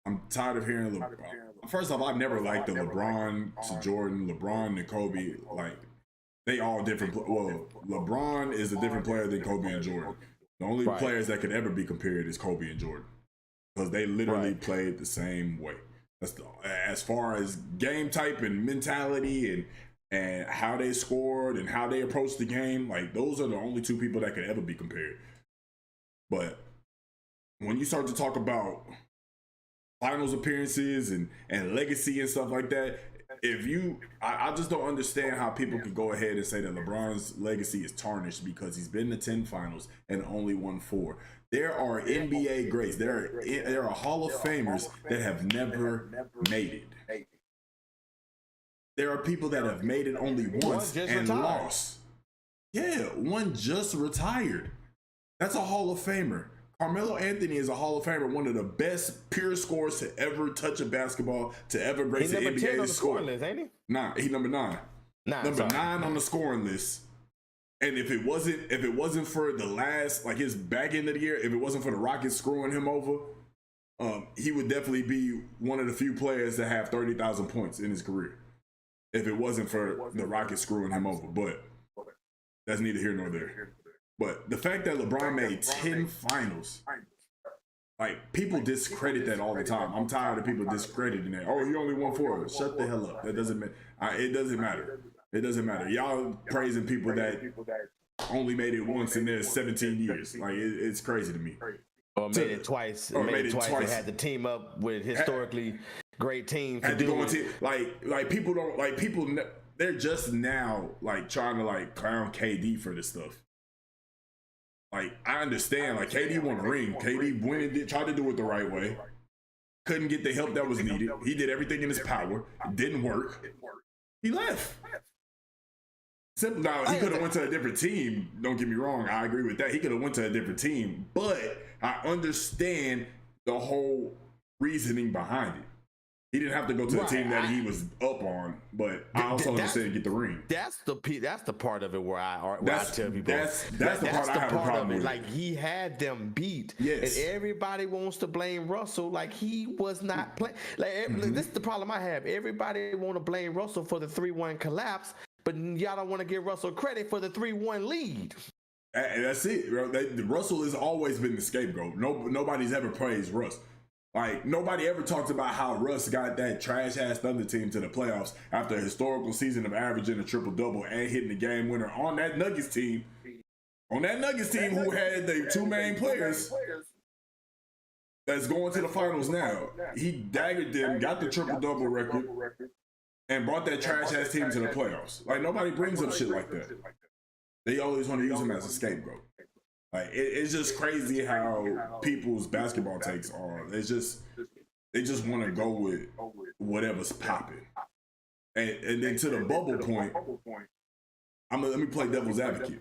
LeBron. First off, I've never liked the LeBron to Jordan, LeBron to Kobe. Like, they all different. Well, LeBron is a different player than Kobe and Jordan. The only players that could ever be compared is Kobe and Jordan, because they literally played the same way. As far as game type and mentality and how they scored and how they approached the game, like, those are the only 2 people that could ever be compared. But when you start to talk about finals appearances and legacy and stuff like that, I just don't understand how people can go ahead and say that LeBron's legacy is tarnished because he's been to 10 finals and only won 4. There are NBA greats. There are Hall of Famers that have never made it. There are people that have made it only once and lost. Yeah, one just retired. That's a Hall of Famer. Carmelo Anthony is a Hall of Famer, one of the best pure scorers to ever touch a basketball, to ever grace the NBA. He's number 10 on the scoring list, ain't he? Nah, he's number 9. Number 9 on the scoring list. And if it wasn't for the last, like, his back end of the year, if it wasn't for the Rockets screwing him over, he would definitely be one of the few players that have 30,000 points in his career. If it wasn't for the Rockets screwing him over, but that's neither here nor there. But the fact that LeBron made 10 finals, like, people discredit that all the time. I'm tired of people discrediting that. Oh, he only won 4. Shut the hell up. That doesn't matter. It doesn't matter. It doesn't matter. Y'all praising people that only made it once in their 17 years. Like, it's crazy to me. Or made it twice. Or made it twice. They had to team up with historically great teams. Had to go into like people don't like people. They're just now like trying to like clown KD for this stuff. Like, I understand. Like, KD won a ring. KD went and tried to do it the right way. Couldn't get the help that was needed. He did everything in his power. It didn't work. He left. Simple. Now, he could have went to a different team. Don't get me wrong. I agree with that. He could have went to a different team. But I understand the whole reasoning behind it. He didn't have to go to the team that he was up on, but I also understand get the ring. That's the part of it where I tell people that's the part I have a problem with. Like, he had them beat, yes, and everybody wants to blame Russell. Like, he was not playing. Like, this is the problem I have. Everybody want to blame Russell for the 3-1 collapse, but y'all don't want to give Russell credit for the 3-1 lead. And that's it. Russell has always been the scapegoat. Nobody's ever praised Russ. Like, nobody ever talks about how Russ got that trash-ass Thunder team to the playoffs after a historical season of averaging a triple-double and hitting the game winner on that Nuggets team. On that Nuggets team who had the 2 main players that's going to the finals now. He daggered them, got the triple-double record, and brought that trash-ass team to the playoffs. Like, nobody brings up shit like that. They always want to use him as a scapegoat. Like it's just crazy how people's basketball takes are. They just want to go with whatever's popping. And then to the bubble point, let me play devil's advocate.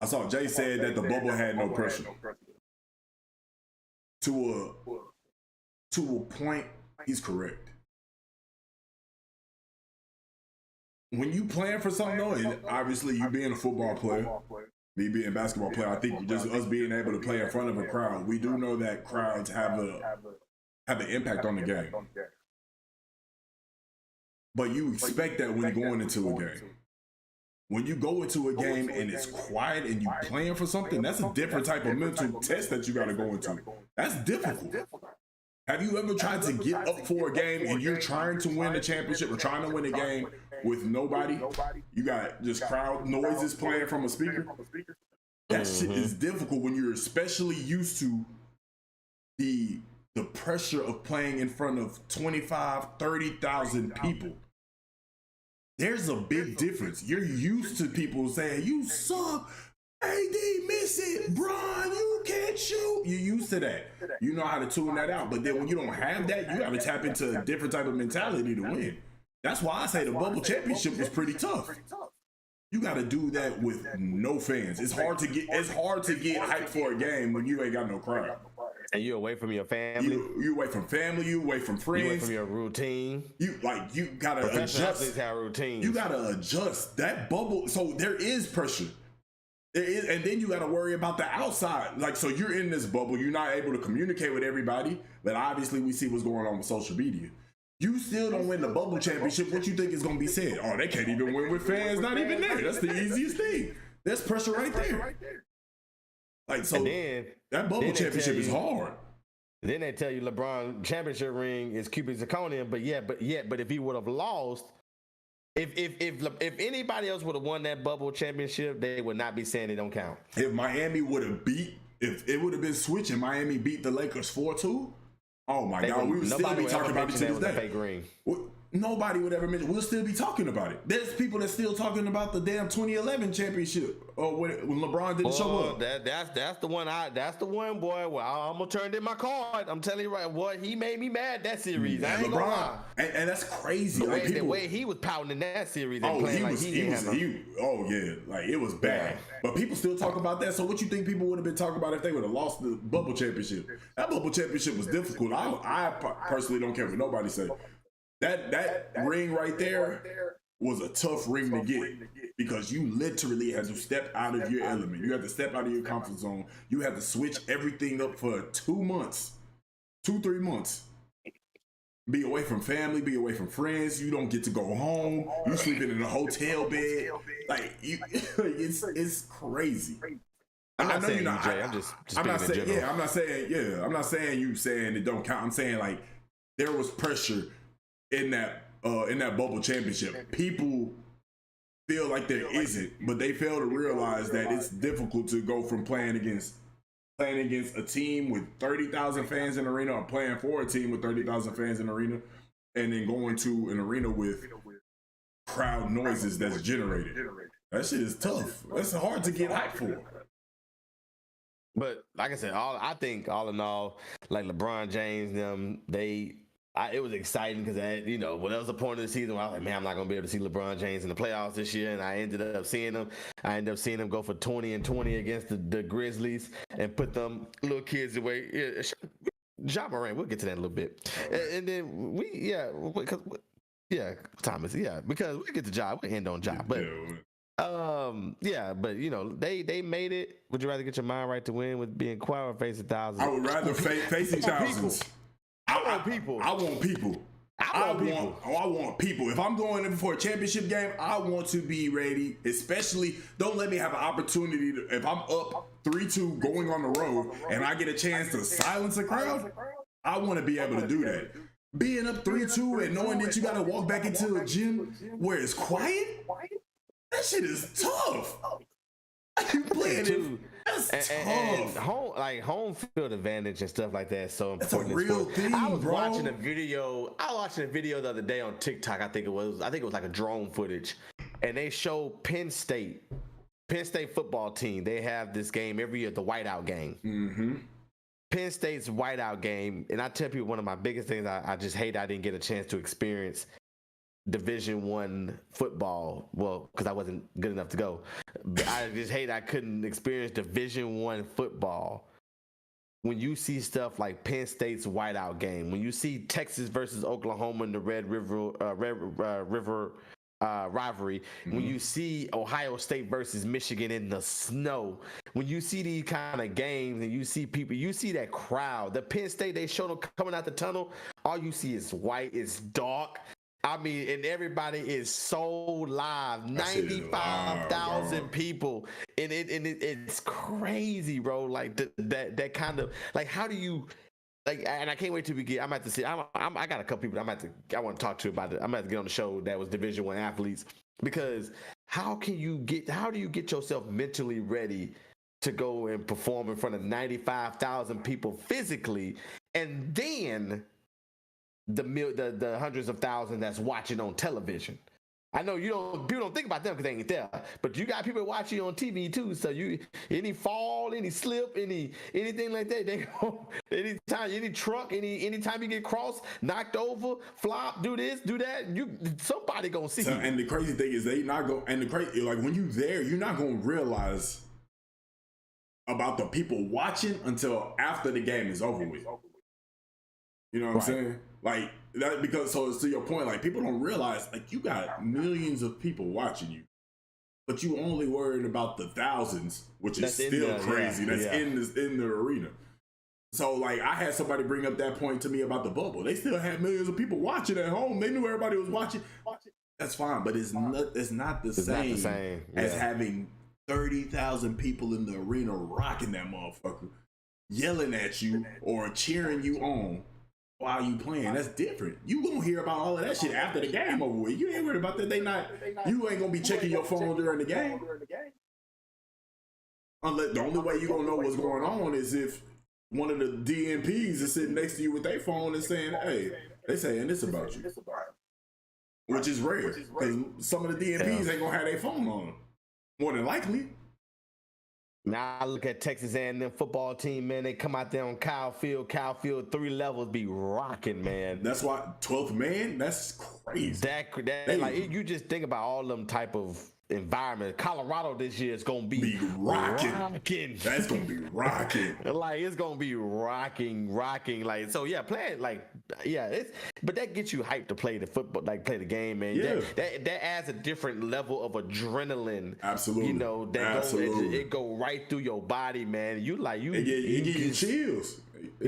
I saw Jay said that the bubble had no pressure. To a point, he's correct. When you plan for something though, and obviously you being a football player, me being a basketball player, I think just us being able to play in front of a crowd, we do know that crowds have an impact on the game. But you expect that when you're going into a game. When you go into a game and it's quiet and you playing for something, that's a different type of mental test that you got to go into. That's difficult. Have you ever tried to get up for a game and you're trying to win the championship or trying to win a game with nobody? You got just crowd noises playing from a speaker. That shit is difficult when you're especially used to the pressure of playing in front of 25, 30,000 people. There's a big difference. You're used to people saying, you suck, AD miss it, Bron, you can't shoot. You're used to that. You know how to tune that out. But then when you don't have that, you got to tap into a different type of mentality to win. That's why I say the bubble championship was pretty tough. You got to do that with no fans. It's hard to get hyped for a game when you ain't got no crowd. And you're away from your family. You away from family. You away from friends. You away from your routine. You gotta adjust. Have routines. You gotta adjust that bubble. So there is pressure. There is, and then you gotta worry about the outside. Like, so you're in this bubble. You're not able to communicate with everybody. But obviously, we see what's going on with social media. You still don't win the bubble championship. What you think is gonna be said? Oh, they can't even win with fans not even there. That's the easiest thing. There's pressure right there. Like, so that bubble championship is hard. Then they tell you LeBron championship ring is cubic zirconium, but if he would have lost, if anybody else would have won that bubble championship, they would not be saying it don't count. If Miami would have if it would have been switching, Miami beat the Lakers 4-2. Oh my God, we would still be talking about it to this day. Fake ring. Nobody would ever mention. We'll still be talking about it. There's people that's still talking about the damn 2011 championship. When LeBron didn't show up. That's the one. That's the one, boy. Well, I'm gonna turn in my card. I'm telling you right, boy. He made me mad that series. I ain't gonna lie. And that's crazy. The way he was pouting in that series and playing it was bad. Yeah. But people still talk about that. So what you think people would have been talking about if they would have lost the bubble championship? That bubble championship was difficult. I personally don't care what nobody said. That ring right there was a tough ring to get because you literally had to step out of your element. You had to step out of your comfort zone. You had to switch everything up for 2 months, 2-3 months. Be away from family, be away from friends. You don't get to go home. You sleeping in a hotel bed. Like it's crazy. I'm not saying you, Jay. I'm just I'm not saying I'm not saying you saying it don't count. I'm saying like there was pressure in that bubble championship. People feel like there isn't, but they fail to realize that it's difficult to go from playing against a team with 30,000 fans in the arena or playing for a team with 30,000 fans in the arena and then going to an arena with crowd noises that's generated. That shit is tough. That's hard to get hyped for. But like I said, I think all in all, like LeBron James, it was exciting because when that was the point of the season, I was like, man, I'm not gonna be able to see LeBron James in the playoffs this year, and I ended up seeing him. I ended up seeing him go for 20-20 against the Grizzlies and put them little kids away. Ja Morant, we'll get to that in a little bit, and then Thomas, because we get to Ja, we'll end on Ja, but. But they made it. Would you rather get your mind right to win with being quiet or facing thousands? I would rather facing thousands. I want people. I want people. If I'm going in for a championship game, I want to be ready. Especially, don't let me have an opportunity to, if I'm up 3-2 going on the road and I get a chance to silence a crowd, I want to be able to do that. Being up 3-2 and knowing that you got to walk back into a gym where it's quiet, that shit is tough. You playing it. That's tough. And home field advantage and stuff like that is so important. That's a real thing, I was bro. watching a video the other day on TikTok. I think it was like a drone footage, and they show Penn State football team. They have this game every year, the whiteout game. Mm-hmm. Penn State's whiteout game, and I tell people one of my biggest things I just hate I didn't get a chance to experience Division I football. Well, because I wasn't good enough to go. I just hate I couldn't experience Division I football. When you see stuff like Penn State's whiteout game, when you see Texas versus Oklahoma in the Red River rivalry, when you see Ohio State versus Michigan in the snow, when you see these kind of games and you see people, you see that crowd. The Penn State, they showed them coming out the tunnel, all you see is white, it's dark. I mean, and everybody is so live, 95,000 people, and it's crazy, bro. Like that kind of, like, how do you, like, and I can't wait till we get. I'm at to see. I got a couple people I want to talk to about it. I'm about to get on the show that was Division I athletes, because how do you get yourself mentally ready to go and perform in front of 95,000 people physically, and then the hundreds of thousands that's watching on television? I know people don't think about them because they ain't there, but you got people watching on TV too. So any fall, any slip, anything like that, they go any truck, anytime you get crossed, knocked over, flop, do this, do that, somebody gonna see you. And the crazy thing is like when you there, you're not gonna realize about the people watching until after the game is over with. You know what I'm saying? Like that, because so to your point, like people don't realize, like, you got millions of people watching you, but you only worried about the thousands, which is still crazy. In the arena. So like I had somebody bring up that point to me about the bubble. They still had millions of people watching at home. They knew everybody was watching. That's fine, but it's not the same as having 30,000 people in the arena rocking that motherfucker, yelling at you or cheering you on while you playing. That's different. You gonna hear about all of that shit after the game over with. You ain't worried about that. You ain't gonna be checking your phone during the game. Unless the only way you gonna know what's going on is if one of the DMPs is sitting next to you with their phone and saying, "Hey, they saying this about you," which is rare because some of the DMPs ain't gonna have their phone on them. More than likely. Now I look at Texas A&M football team, man. They come out there on Kyle Field, 3 levels be rocking, man. That's why 12th man. That's crazy. Like, you just think about all them type of environment. Colorado this year is gonna be rocking. That's gonna be rocking. Like, it's gonna be rocking. Like, so yeah, playing like, yeah, but that gets you hyped to play the football, like play the game, man. Yeah. That adds a different level of adrenaline. Absolutely. You know, it go right through your body, man. You get you chills.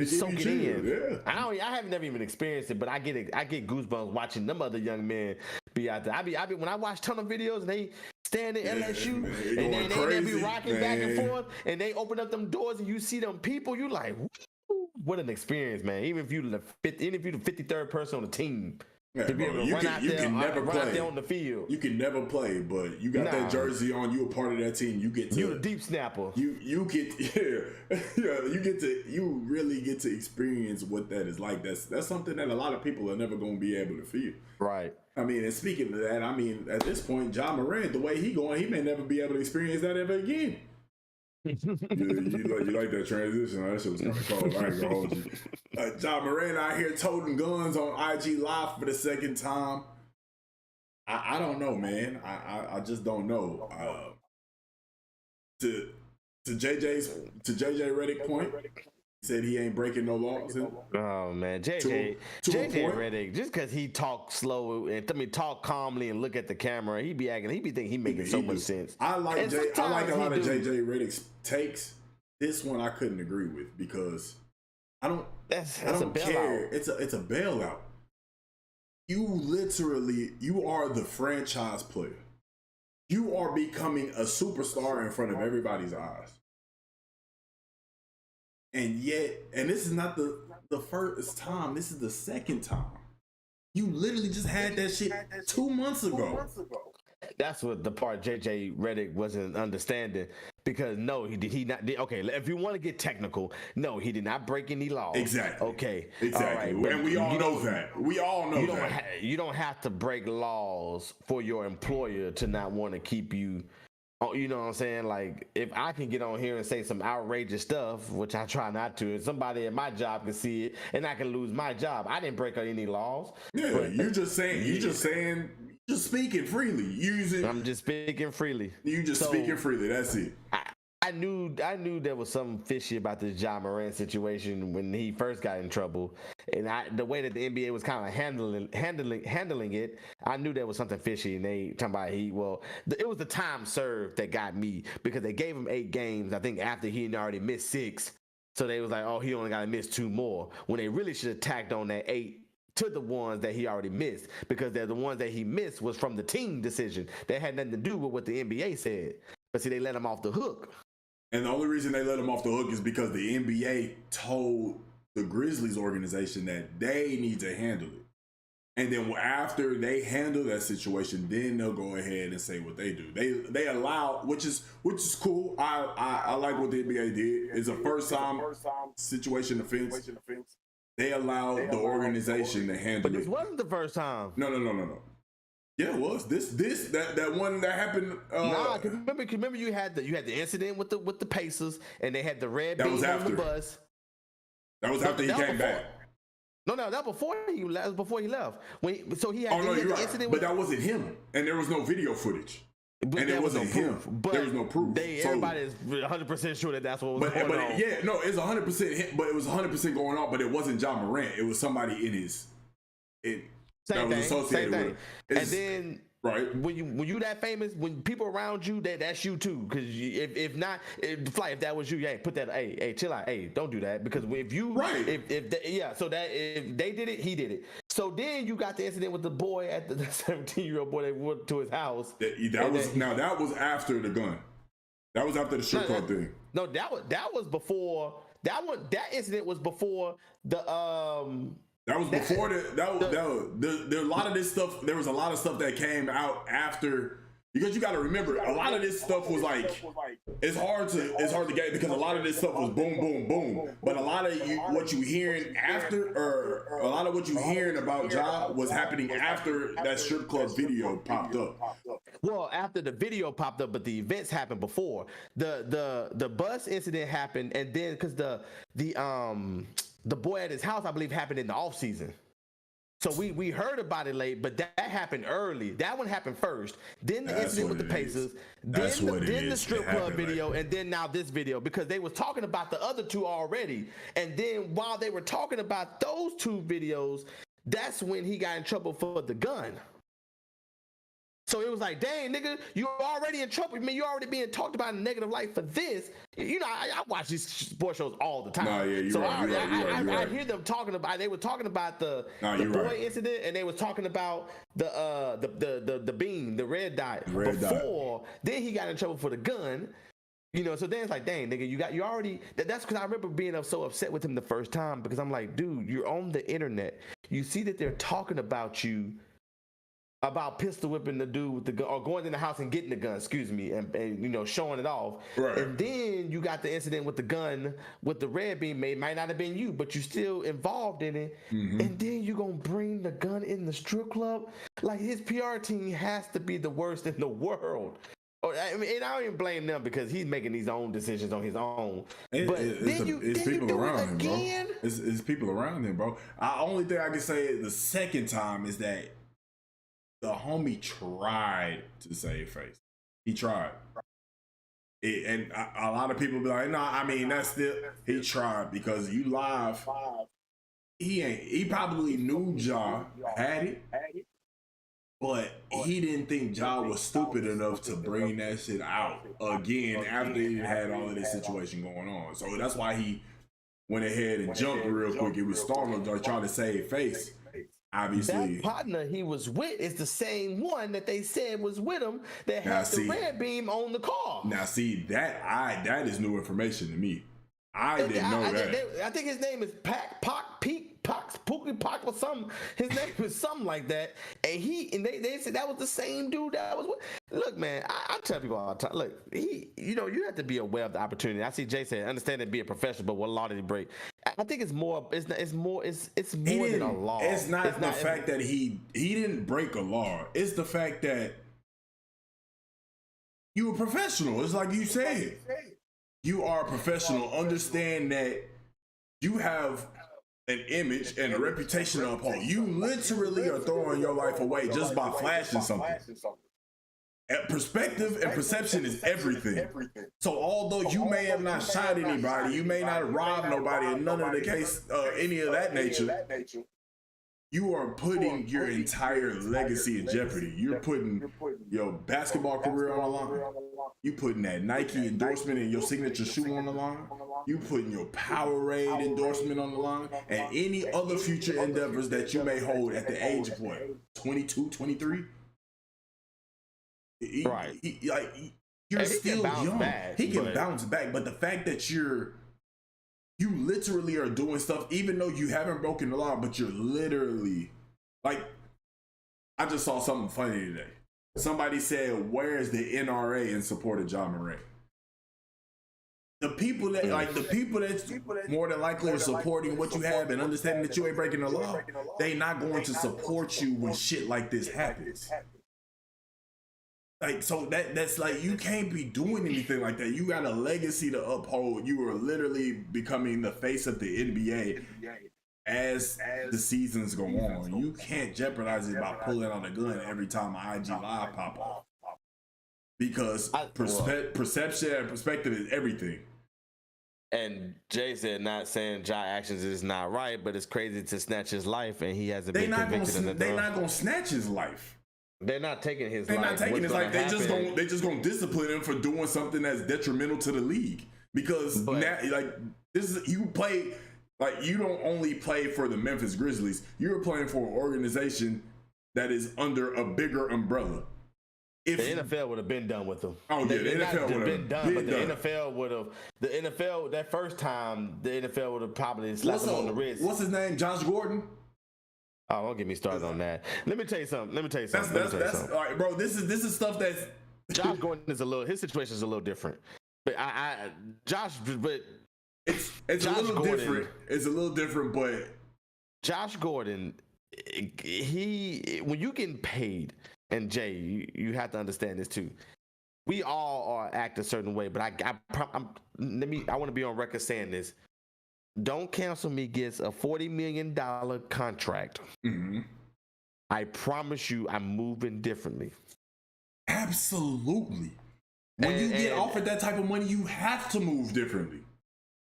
Soak it in. Yeah. I haven't never even experienced it, but I get goosebumps watching them other young men be out there. I be when I watch tunnel videos and they stand in LSU and they be rocking back and forth and they open up them doors and you see them people, you like, what an experience, man. Even if you the 53rd person on the team. Yeah, to be able to run out there on the field. You can never play, but you got that jersey on. You a part of that team. You get to. You a deep snapper. You really get to experience what that is like. That's something that a lot of people are never going to be able to feel. Right. I mean, and speaking of that, I mean, at this point, John Moran, the way he going, he may never be able to experience that ever again. you like that transition? That shit was kind of cold. I ain't gonna hold you. John Moran out here toting guns on IG Live for the second time. I don't know, man. I just don't know. To JJ Redick point, he said he ain't breaking no laws. Oh man, JJ Redick, just because he talks slow and talk calmly and look at the camera, he be thinking he making so much sense. I like a lot of JJ Redick's takes. This one I couldn't agree with because I don't care. It's a bailout. You are the franchise player. You are becoming a superstar in front of everybody's eyes. And this is not the first time. This is the second time. You literally just had that shit 2 months ago. That's what the part JJ Redick wasn't understanding. because no, he did. He not. Okay, if you want to get technical, no, he did not break any laws. Exactly. Okay. Exactly. All right, and we all know that. We all know that. You don't have to break laws for your employer to not want to keep you. Oh, you know what I'm saying? Like, if I can get on here and say some outrageous stuff, which I try not to, and somebody at my job can see it, and I can lose my job. I didn't break any laws. Yeah, but, you're just speaking freely. I'm just speaking freely. You just speaking freely. That's it. I knew there was something fishy about this Ja Morant situation when he first got in trouble, and the way that the NBA was kind of handling it, I knew there was something fishy. And they talking about it was the time served that got me, because they gave him 8 games. I think after he had already missed 6, so they was like, oh, he only got to miss 2 more. When they really should have tacked on that 8 to the ones that he already missed, because they're the ones that he missed was from the team decision. That had nothing to do with what the NBA said. But see, they let him off the hook. And the only reason they let him off the hook is because the NBA told the Grizzlies organization that they need to handle it. And then after they handle that situation, then they'll go ahead and say what they do. They allow, which is cool. I like what the NBA did. It's a first time situation offense. They allowed the organization to handle it. But this wasn't the first time. No. Yeah, it was. That one that happened. Nah, cause remember you had the incident with the Pacers, and they had the red beam on the bus. That was after he came back. No, that was before he left. That was before he left. He had you're right. incident. But that wasn't him, and there was no video footage. And it wasn't him. But there was no proof. Everybody is 100% sure that that's what was going on. It's 100% him, but it was 100% going on. But it wasn't Ja Morant. It was somebody in his. That was associated with him. And then right when you that famous, when people around you, that's you too. Because if not, if that was you, put that. Hey, chill out. Hey, don't do that, because if you so that if they did it, he did it. So then you got the incident with the boy at the 17-year-old boy that went to his house. That was after the gun. That was after the strip club thing. No, that was before that one. That incident was before the That was before there a lot of this stuff. There was a lot of stuff that came out after, because you got to remember, a lot of this stuff was like, it's hard to get, because a lot of this stuff was boom, boom, boom. But a lot of what you hearing after, or a lot of what you hearing about Ja was happening after that strip club video popped up. Well, after the video popped up, but the events happened before. The bus incident happened, and then because the boy at his house, I believe, happened in the off season. So we heard about it late, but that happened early. That one happened first. Then the incident with the Pacers. Then the strip club video, and then now this video, because they was talking about the other 2 already. And then while they were talking about those 2 videos, that's when he got in trouble for the gun. So it was like, dang, nigga, you already in trouble. I mean, you already being talked about in a negative light for this. You know, I watch these sports shows all the time. Nah, yeah, you're so right, I hear them talking about. They were talking about the boy incident, and they were talking about the beam, the red dot. Then he got in trouble for the gun. You know, so then it's like, dang, nigga, you already. That's because I remember being so upset with him the first time, because I'm like, dude, you're on the internet. You see that they're talking about you. About pistol whipping the dude with the gun, or going in the house and getting the gun, and you know, showing it off. Right. And then you got the incident with the gun with the red beam. Might not have been you, but you still involved in it. Mm-hmm. And then you gonna bring the gun in the strip club? Like, his PR team has to be the worst in the world. I mean, and I don't even blame them, because he's making these own decisions on his own. It's people around him, bro. It's people around him, bro. Only thing I can say the second time is that the homie tried to save face. He tried. And a lot of people be like, no, I mean, that's still, he tried, because you live. He probably knew Ja had it, but he didn't think Ja was stupid enough to bring that shit out again after he had all of this situation going on. So that's why he went ahead and jumped real quick. He was startled, trying to save face. Obviously, that partner he was with is the same one that they said was with him that had the red beam on the car. Now, see, that is new information to me. I didn't know that. I think his name is Pookie Pock or something. His name was something like that. And they said that was the same dude that was. Look, man, I tell people all the time. Look, you have to be aware of the opportunity. I see Jay saying, understand and be a professional, but what law did he break? I think it's more. It's more than a law. It's not the fact that he didn't break a law. It's the fact that you a professional. It's like you said. You are a professional. Understand that you have an image and a reputation to uphold. You literally are throwing your life away just by flashing something. Perspective and perception is everything. So although you may have not shot anybody, you may not have robbed nobody, and none of the case, any of that nature, you are putting your entire legacy in jeopardy. You're putting your basketball career on the line. You putting that Nike endorsement and your signature shoe on the line. You putting your Powerade endorsement on the line, and any other future endeavors that you may hold at the age of what, 22, 23? Right. You're still young. He can bounce back, but the fact that you literally are doing stuff, even though you haven't broken the law, but you're literally like, I just saw something funny today. Somebody said, "Where's the NRA in support of Ja Morant?" The people that that's more than likely are supporting what you have and understanding that you ain't breaking the law, they not going to support you when shit like this happens. Like, so that's like, you can't be doing anything like that. You got a legacy to uphold. You are literally becoming the face of the NBA as the seasons go on. You can't jeopardize it by pulling out a gun every time an IG live pop off, because perception and perspective is everything. And Jay said, not saying Ja actions is not right, but it's crazy to snatch his life, and he hasn't been convicted. They're not gonna snatch his life. They're not taking his life. They're not taking his life. They just gonna discipline him for doing something that's detrimental to the league. Because now, like, this is, you play, like, you don't only play for the Memphis Grizzlies. You're playing for an organization that is under a bigger umbrella. If the NFL would have been done with them. Oh yeah, the NFL would have been done. But the NFL would have. The NFL that first time, the NFL would have probably slapped him on the wrist. What's his name? Josh Gordon. Oh, don't get me started on that. Let me tell you something. That's all right, bro. This is stuff that's Josh Gordon is his situation is a little different. But it's a little different. It's a little different, but Josh Gordon, when you getting paid, and Jay, you have to understand this too. We all are act a certain way, but I want to be on record saying this. Don't Cancel Me gets a $40 million contract. Mm-hmm. I promise you, I'm moving differently. Absolutely. When you get offered that type of money, you have to move differently.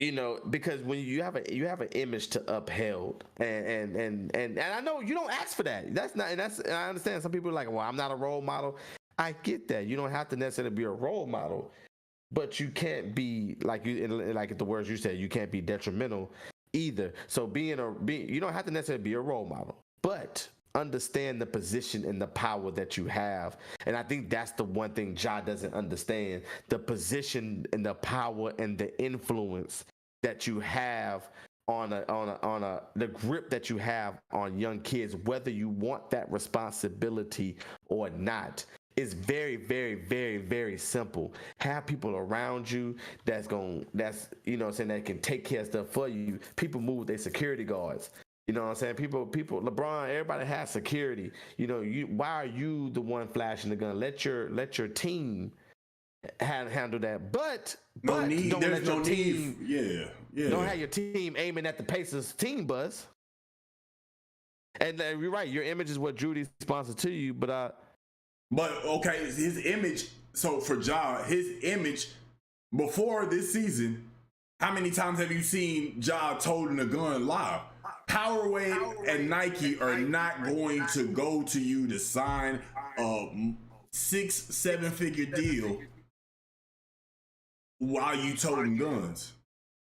You know, because when you have an image to uphold, and I know you don't ask for that. And I understand some people are like, well, I'm not a role model. I get that. You don't have to necessarily be a role model. But you can't be like the words you said. You can't be detrimental either. So you don't have to necessarily be a role model, but understand the position and the power that you have. And I think that's the one thing Ja doesn't understand: the position and the power and the influence that you have on the grip that you have on young kids, whether you want that responsibility or not. It's very, very, very, very simple. Have people around you that can take care of stuff for you. People move their security guards. You know what I'm saying? People, LeBron, everybody has security. You know, why are you the one flashing the gun? Let your team handle that. But don't let your team. Yeah. Don't have your team aiming at the Pacers team bus. And you're right. Your image is what drew these sponsors to you, But okay, his image. So for Ja, his image before this season, how many times have you seen Ja toting a gun live? Powerade and Nike are not going to go to you to sign a 6-7 figure deal while you toting guns.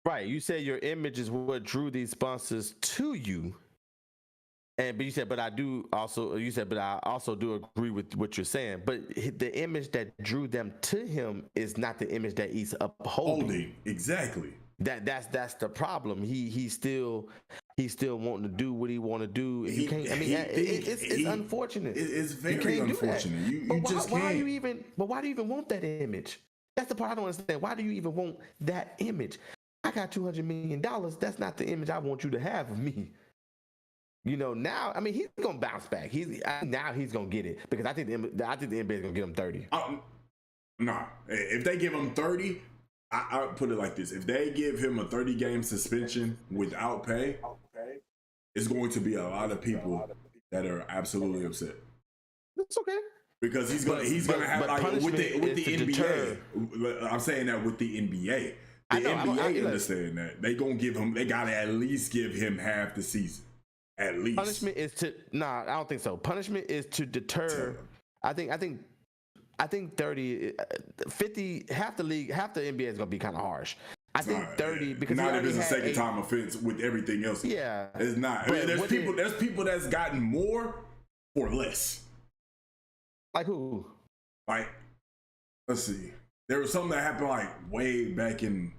Right. You said your image is what drew these sponsors to you. But you said, but I also do agree with what you're saying. But the image that drew them to him is not the image that he's upholding. Exactly. That's the problem. He's still wanting to do what he want to do. You can't. I mean, it's unfortunate. It's very unfortunate. You just can't. Why do you even want that image? That's the part I don't understand. Why do you even want that image? I got $200 million. That's not the image I want you to have of me. You know, now, I mean, he's gonna bounce back. Now he's gonna get it because I think the NBA is gonna get him 30. Nah, if they give him 30, I put it like this: if they give him a 30-game suspension without pay, it's going to be a lot of people that are absolutely upset. It's okay. Because he's gonna have like with the NBA. Deter. I'm saying that with the NBA. The NBA understand that they gonna give him. They gotta at least give him half the season. At least punishment is to I don't think so. Punishment is to deter. I think 30, 50, half the league, half the NBA is gonna be kind of harsh. I think 30 because not if it's a second time offense with everything else. Yeah, it's not. I mean, there's people that's gotten more or less. Like who? Like, let's see. There was something that happened like way back in.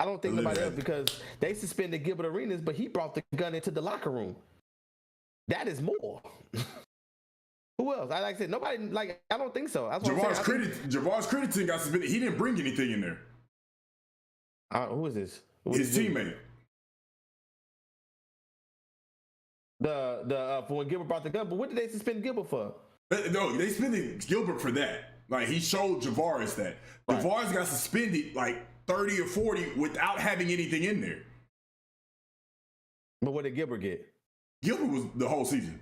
I don't think nobody else because they suspended Gilbert Arenas, but he brought the gun into the locker room. That is more. Who else? Like I said, nobody. Like I don't think so. Javarius Crediton got suspended. He didn't bring anything in there. Who is this? His teammate. For when Gilbert brought the gun, but what did they suspend Gilbert for? No, they suspended Gilbert for that. Like he showed Javarius that. Right. Javarius got suspended like 30 or 40 without having anything in there. But what did Gilbert get? Gilbert was the whole season.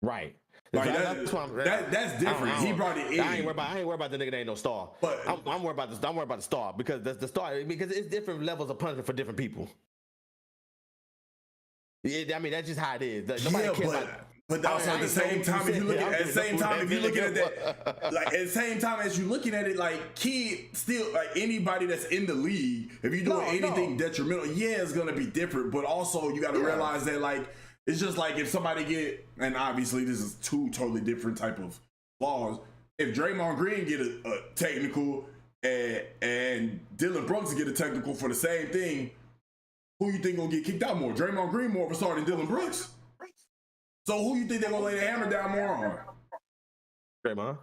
Right. Like that's different. He brought it in. I ain't worried about the nigga that ain't no star. But I'm worried about the star because the star because it's different levels of punishment for different people. I mean that's just how it is. Nobody cares about. But also at the same time, if you look at the same time, if you're looking at that, like at the same time as you're looking at it, like kid still like anybody that's in the league, if you're doing anything detrimental, yeah, it's gonna be different. But also you got to realize that like it's just like if somebody get, and obviously this is two totally different type of laws. If Draymond Green get a technical and Dylan Brooks get a technical for the same thing, who you think gonna get kicked out more? Draymond Green more of a star than Dylan Brooks? So who you think they're gonna lay the hammer down more on? Draymond.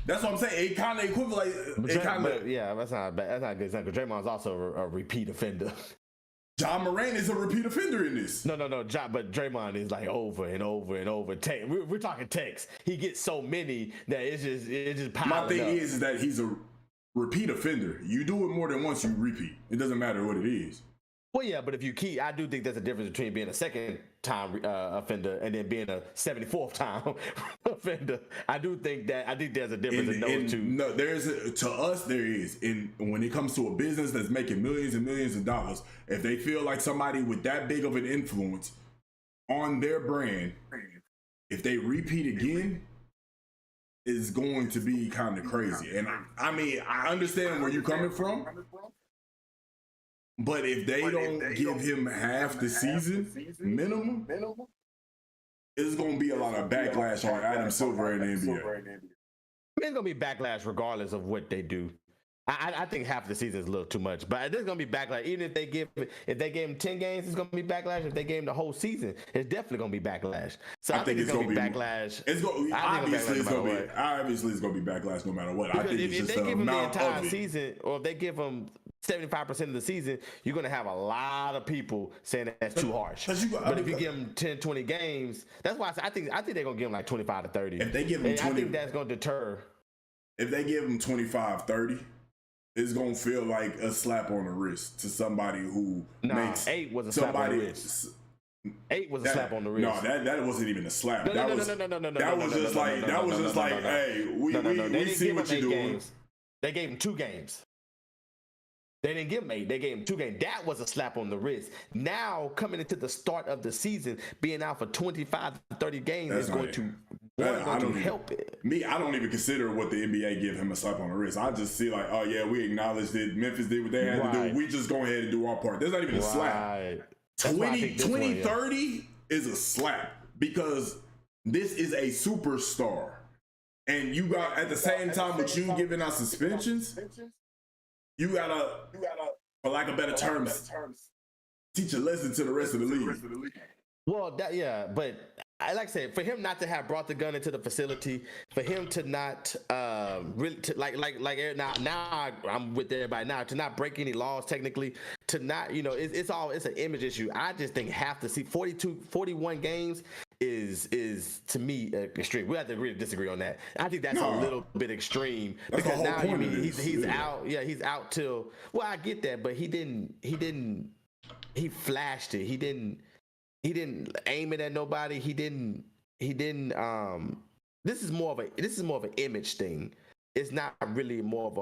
That's what I'm saying. It kind of equivalent. Yeah, that's not bad. That's not a good example. Draymond's also a repeat offender. John Moran is a repeat offender in this. No. But Draymond is like over and over and over. We're talking texts. He gets so many that it's just piling My thing up. is that he's a repeat offender. You do it more than once, you repeat. It doesn't matter what it is. Well, yeah, but if you keep, I do think there's a difference between being a second-time offender and then being a 74th-time offender. I think there's a difference in those two. No, there is. When it comes to a business that's making millions and millions of dollars, if they feel like somebody with that big of an influence on their brand, if they repeat again, is going to be kind of crazy. And I mean, I understand where you're coming from. But if they don't give him half the season minimum, it's going to be a lot of backlash on Adam Silver and the NBA. There's going to be backlash regardless of what they do. I think half the season is a little too much, but there's going to be backlash. Even if they gave him 10 games, it's going to be backlash. If they gave him the whole season, it's definitely going to be backlash. So I think it's going to be backlash. Obviously, it's going to be backlash no matter what. Because if they give him the entire season, or if they give him 75% of the season, you're going to have a lot of people saying that's too harsh. But if you give them 10, 20 games, that's why I think they're going to give him like 25 to 30. If they give him 20, I think that's going to deter. If they give him 25, 30, it's going to feel like a slap on the wrist to somebody who makes 8 was a slap on the wrist. 8 was a slap on the wrist. No, that wasn't even a slap. That was just like, hey, we see what you're doing. They gave him 2 games. They didn't give him 8. They gave him 2 games. That was a slap on the wrist. Now, coming into the start of the season, being out for 25 to 30 games is going to help it. I don't even consider what the NBA give him a slap on the wrist. I just see like, oh yeah, we acknowledge that Memphis did what they had to do. We just go ahead and do our part. There's not even a slap. 20-30 is a slap because this is a superstar. And you got, at the same time with you giving out suspensions, you gotta, for lack of better terms, teach a lesson to the rest of the league. Well, but like I said, for him not to have brought the gun into the facility, for him to not really like now I'm with everybody now to not break any laws technically, to not it's an image issue. I just think half the 41 games is to me extreme. We have to agree to disagree on that. I think that's a little bit extreme because now he's out. Yeah, he's out till. Well, I get that, but he flashed it. He didn't aim it at nobody. He didn't this is more of an image thing. It's not really more of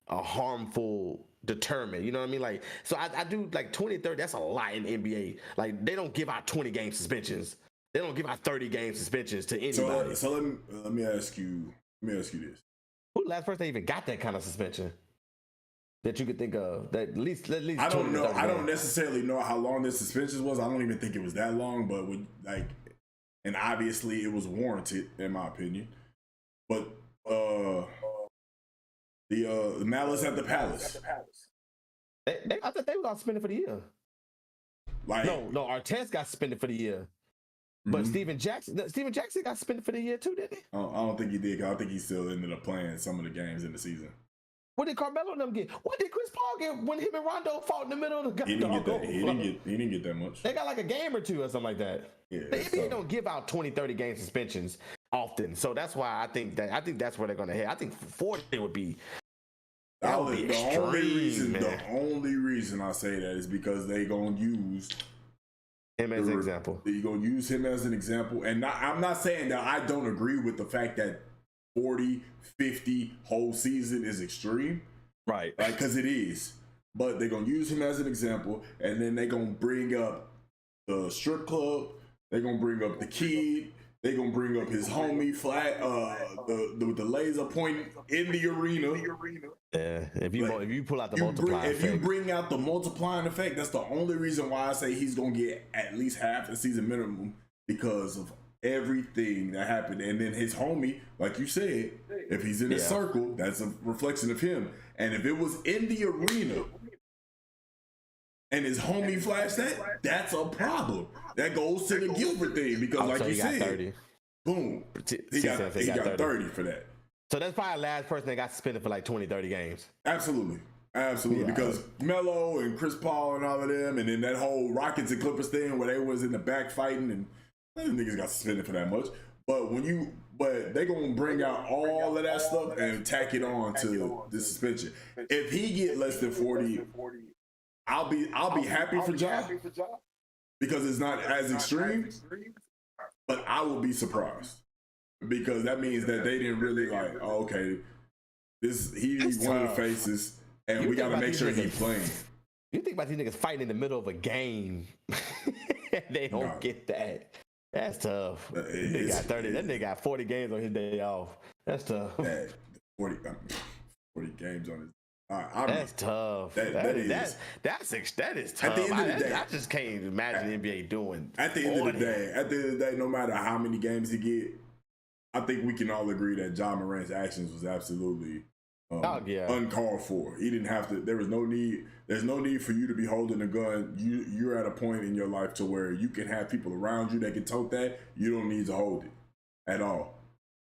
a harmful deterrent. You know what I mean? Like, so I do like 20, 30, that's a lot in the NBA. Like, they don't give out 20 game suspensions. They don't give out 30 game suspensions to anybody. So let me ask you this. Who the last person that even got that kind of suspension? That you could think of, that at least I don't know. I don't necessarily know how long this suspension was. I don't even think it was that long, but and obviously it was warranted in my opinion. But the Malice at the Palace. I thought they were all suspended for the year. Like, no, Artest got suspended for the year. But Steven Jackson got suspended for the year too, didn't he? I don't think he did. I think he still ended up playing some of the games in the season. What did Carmelo and them get? What did Chris Paul get when him and Rondo fought in the middle of the game? He didn't get that much. They got like a game or two or something like that. Yeah, the NBA don't give out 20, 30 game suspensions often. So that's why I think that's where they're gonna hit. I think 40 would be. The only reason I say that is because they gonna use him as an example. You're gonna use him as an example, and I'm not saying that I don't agree with the fact that 40, 50 whole season is extreme, right? Because it is. But they're gonna use him as an example, and then they're gonna bring up the strip club. They're gonna bring up the kid. They're gonna bring up his homie flat, the laser pointing in the arena. Yeah, if you pull out the multiplying effect. If you bring out the multiplying effect, that's the only reason why I say he's gonna get at least half the season minimum, because of everything that happened. And then his homie, like you said, if he's in a circle, that's a reflection of him. And if it was in the arena and his homie flashed that, that's a problem. That goes to the Gilbert thing, because like you said, 30. Boom, he got 30 for that. So that's probably the last person that got suspended for like 20, 30 games. Absolutely. Because Melo and Chris Paul and all of them, and then that whole Rockets and Clippers thing where they was in the back fighting, and niggas got suspended for that much. But they gonna bring out all of that stuff and tack it on to the suspension. If he get less than 40, I'll be happy for Ja, because it's not as extreme. But I will be surprised, because that means that they didn't really like, oh, okay, he's one of the faces, and we gotta make sure he's playing. You think about these niggas fighting in the middle of a game. They don't get that. That's tough. They got 30. That nigga got 40 games on his day off. That's tough. 40 games on his. That's tough. That is tough. At the end of the day, I just can't imagine the NBA doing. At the end of the day, no matter how many games he get, I think we can all agree that Ja Morant's actions was absolutely uncalled for. He didn't have to. There was no need. There's no need for you to be holding a gun. You're at a point in your life to where you can have people around you that can tote that. You don't need to hold it at all.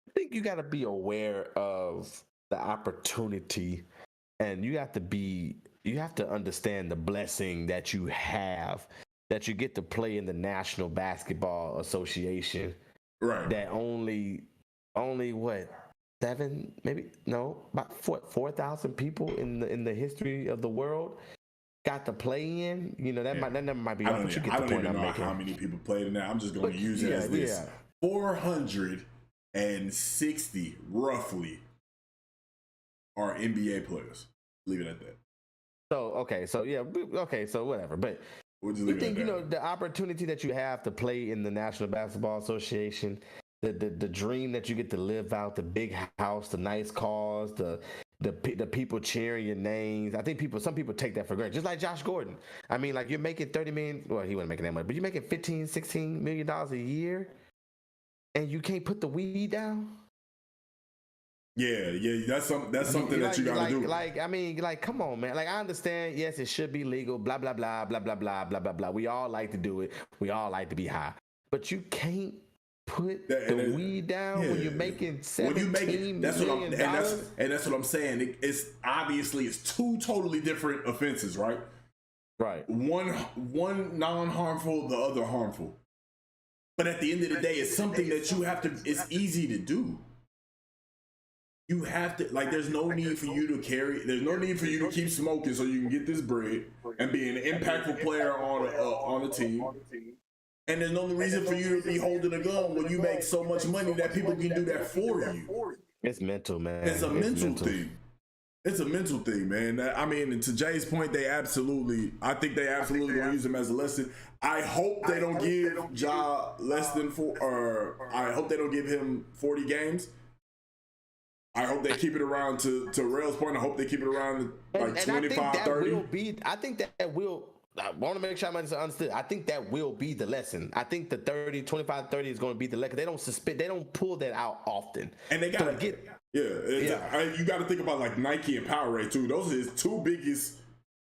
I think you got to be aware of the opportunity. And you have to understand the blessing that you have, that you get to play in the National Basketball Association. Right. That only what, about 4,000 people in the history of the world got to play in. That number might be off, but you get the point I'm making. I don't even know how many people played in that. I'm just going to use it as this. Yeah. 460 roughly are NBA players. Leave it at that. So whatever. But you think the opportunity that you have to play in the National Basketball Association, the dream that you get to live out, the big house, the nice cars, the people cheering your names. I think some people take that for granted. Just like Josh Gordon. I mean, like, you're making $30 million. Well, he wasn't making that much, but you're making $15-16 million a year, and you can't put the weed down. Yeah. That's something that you gotta do. I mean, come on, man. Like, I understand. Yes, it should be legal. Blah blah blah blah blah blah blah blah blah. We all like to do it. We all like to be high, but you can't put the weed down when you're making $17 million. And that's what I'm saying. It's obviously it's two totally different offenses, right? Right. One non-harmful, the other harmful. But at the end of the day, it's something that you have to. It's easy to do. You have to, like, there's no need for you to carry. There's no need for you to keep smoking so you can get this bread and be an impactful player on a team. And there's no reason for you to be holding a gun when you make so much money that people can do that for you. It's mental, man. It's a mental thing. It's a mental thing, man. I mean, and to Jay's point, I think they absolutely will use him as a lesson. I hope they don't give Ja less than I hope they don't give him 40 games. I hope they keep it around to Rail's point. I hope they keep it around like 25, 30. I think that will. I want to make sure I'm understood. I think that will be the lesson. I think the 25, 30 is going to be the lesson. They don't pull that out often. And they got to get. You got to think about like Nike and Powerade too. Those are his two biggest.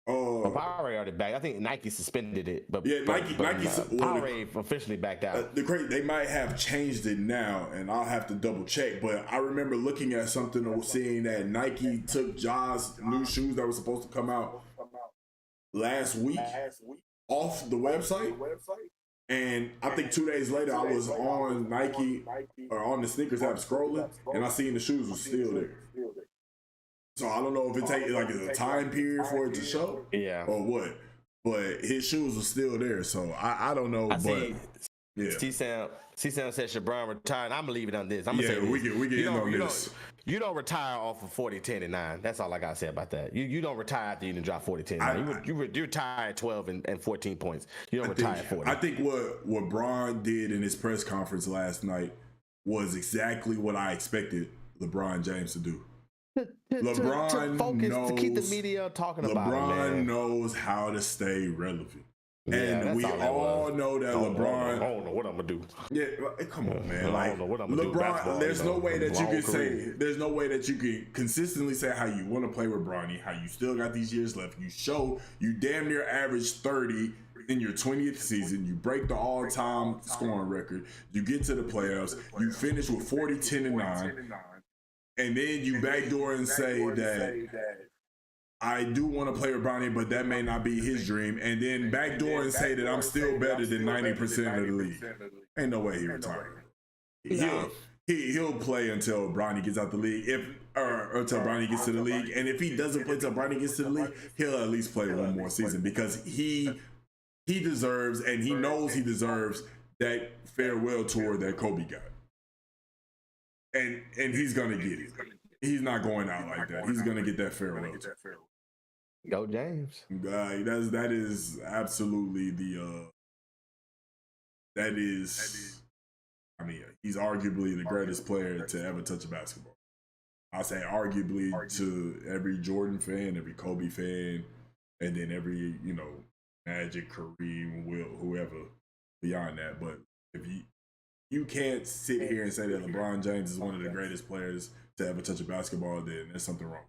Powerade already back. I think Nike suspended it, but Nike Powerade officially backed out. They might have changed it now, and I'll have to double check. But I remember looking at something or seeing that Nike took Ja's new shoes that were supposed to come out last week off the website. And I think 2 days later, I was on Nike or on the sneakers app scrolling, and I seen the shoes were still there. So I don't know if it takes like a time period for it to show, or what. But his shoes were still there, so I don't know. C-Sam said Shabron retired. I'm gonna leave it on this. I'm gonna say we get in on this. You don't retire off of 40, 10, and 9. That's all I gotta say about that. You don't retire after you didn't drop 40, 10, and 9. You retire at 12 and 14 points. You don't retire at 40. I think what Bron did in his press conference last night was exactly what I expected LeBron James to do. LeBron knows, to keep the media talking about it. LeBron knows how to stay relevant. And we all know that LeBron. I don't know what I'm gonna do. Yeah, come on, man. I don't know what I'm gonna do. LeBron, there's no way that you can say. There's no way that you can consistently say how you want to play with Bronny. How you still got these years left. You show you damn near average 30 in your 20th season. You break the all-time scoring record. You get to the playoffs. You finish with 40, 10, and 9. And then you backdoor and say that I do want to play with Bronny, but that may not be his dream. And then backdoor and say that I'm still better than 90% of the league. Ain't no way he retired. He'll play until Bronny gets out the league, or until Bronny gets to the league. And if he doesn't play until Bronny gets to the league, he'll at least play one more season because he deserves, and he knows he deserves that farewell tour that Kobe got. And he's gonna get it. He's not going out like that. He's gonna get that farewell. Go James. That is absolutely that is. I mean, he's arguably the greatest player to ever touch a basketball. I'll say arguably to every Jordan fan, every Kobe fan, and then every Magic, Kareem, Will, whoever beyond that. But if you can't sit here and say that LeBron James is one of the greatest players to ever touch a basketball, then there's something wrong.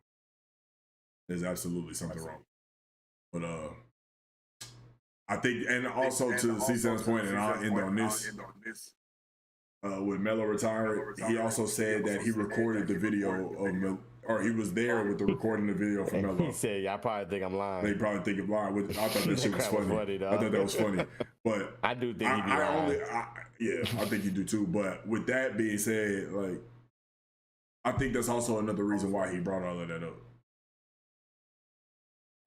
There's absolutely something wrong. But I think, and also to C-Sam's point, and I'll end on this, with Melo retiring, he also said that he recorded the video of or he was there with the recording the video for Melo. He said, "Yeah, I probably think I'm lying." They probably think I'm lying. I thought that shit was funny. I thought that was funny. But I do think he'd be lying. I think you do too. But with that being said, like, I think that's also another reason why he brought all of that up.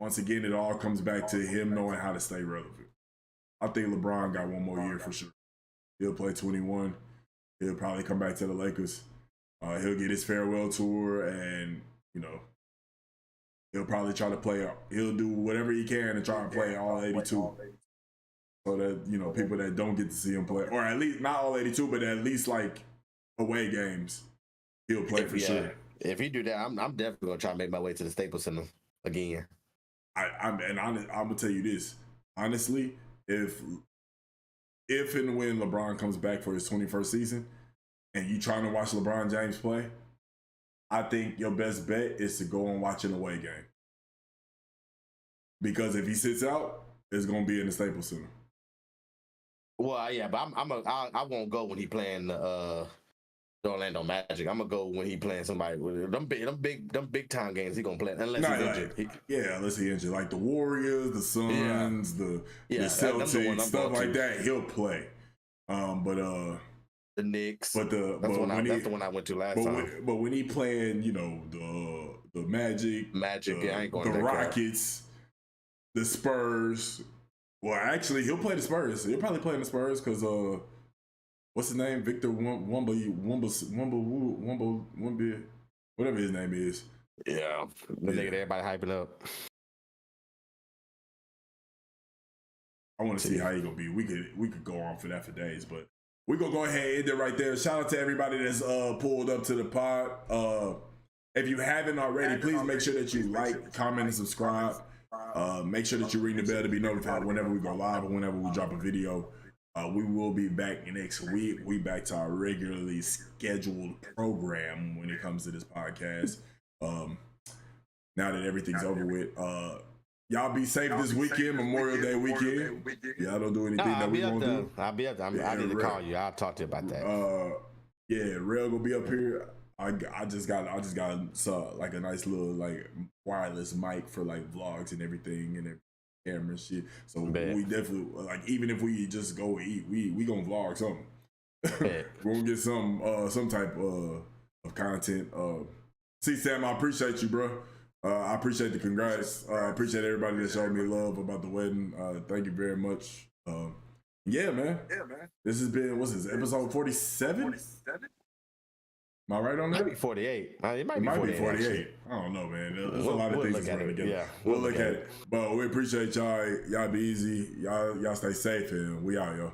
Once again, it all comes back to him knowing how to stay relevant. I think LeBron got one more year for sure. He'll play 21. He'll probably come back to the Lakers. He'll get his farewell tour, and he'll probably try to play. He'll do whatever he can to try and play all 82, so that people that don't get to see him play, or at least not all 82, but at least like away games, he'll play for sure. If he do that, I'm definitely gonna try to make my way to the Staples Center again. I'm gonna tell you this honestly, if and when LeBron comes back for his 21st season, and you trying to watch LeBron James play, I think your best bet is to go and watch an away game. Because if he sits out, it's gonna be in the Staples Center. Well, yeah, but I won't go when he playing the Orlando Magic. I'm gonna go when he playing somebody with them big time games. He gonna play unless he's injured. Unless he's injured, like the Warriors, the Suns, the Celtics, stuff like that. He'll play. The Knicks. But that's the one I went to last time. But when he playing, the Magic, I ain't going the that Rockets, the Spurs. Well, actually, he'll play the Spurs. He'll probably play in the Spurs because what's his name? Victor Wumba, whatever his name is. Yeah, the nigga that everybody hyping up. I want to see how he gonna be. We could go on for that for days, but we're gonna go ahead and end it right there. Shout out to everybody that's pulled up to the pod. If you haven't already, please make sure that you like, comment, and subscribe. Make sure that you ring the bell to be notified whenever we go live or whenever we drop a video. We will be back next week. We back to our regularly scheduled program when it comes to this podcast. Now that everything's over with, y'all be safe this weekend, Memorial Day weekend. Y'all don't do anything that we won't do. I'll be up there. I need to call you. I'll talk to you about that. Rail gonna be up here. I just got like a nice little like wireless mic for like vlogs and everything and camera and shit. So we definitely like, even if we just go eat, we gonna vlog something. We're gonna get some type of content. See, Sam, I appreciate you, bro. I appreciate the congrats. I appreciate everybody that showed me love about the wedding. Thank you very much. Yeah, man. This has been, what's this, episode 47? Am I right on that? It might be 48. It might be 48. I don't know, man. There's a lot of things that's running together. Yeah, we'll look at it. But we appreciate y'all. Y'all be easy. Y'all stay safe, and we out, yo.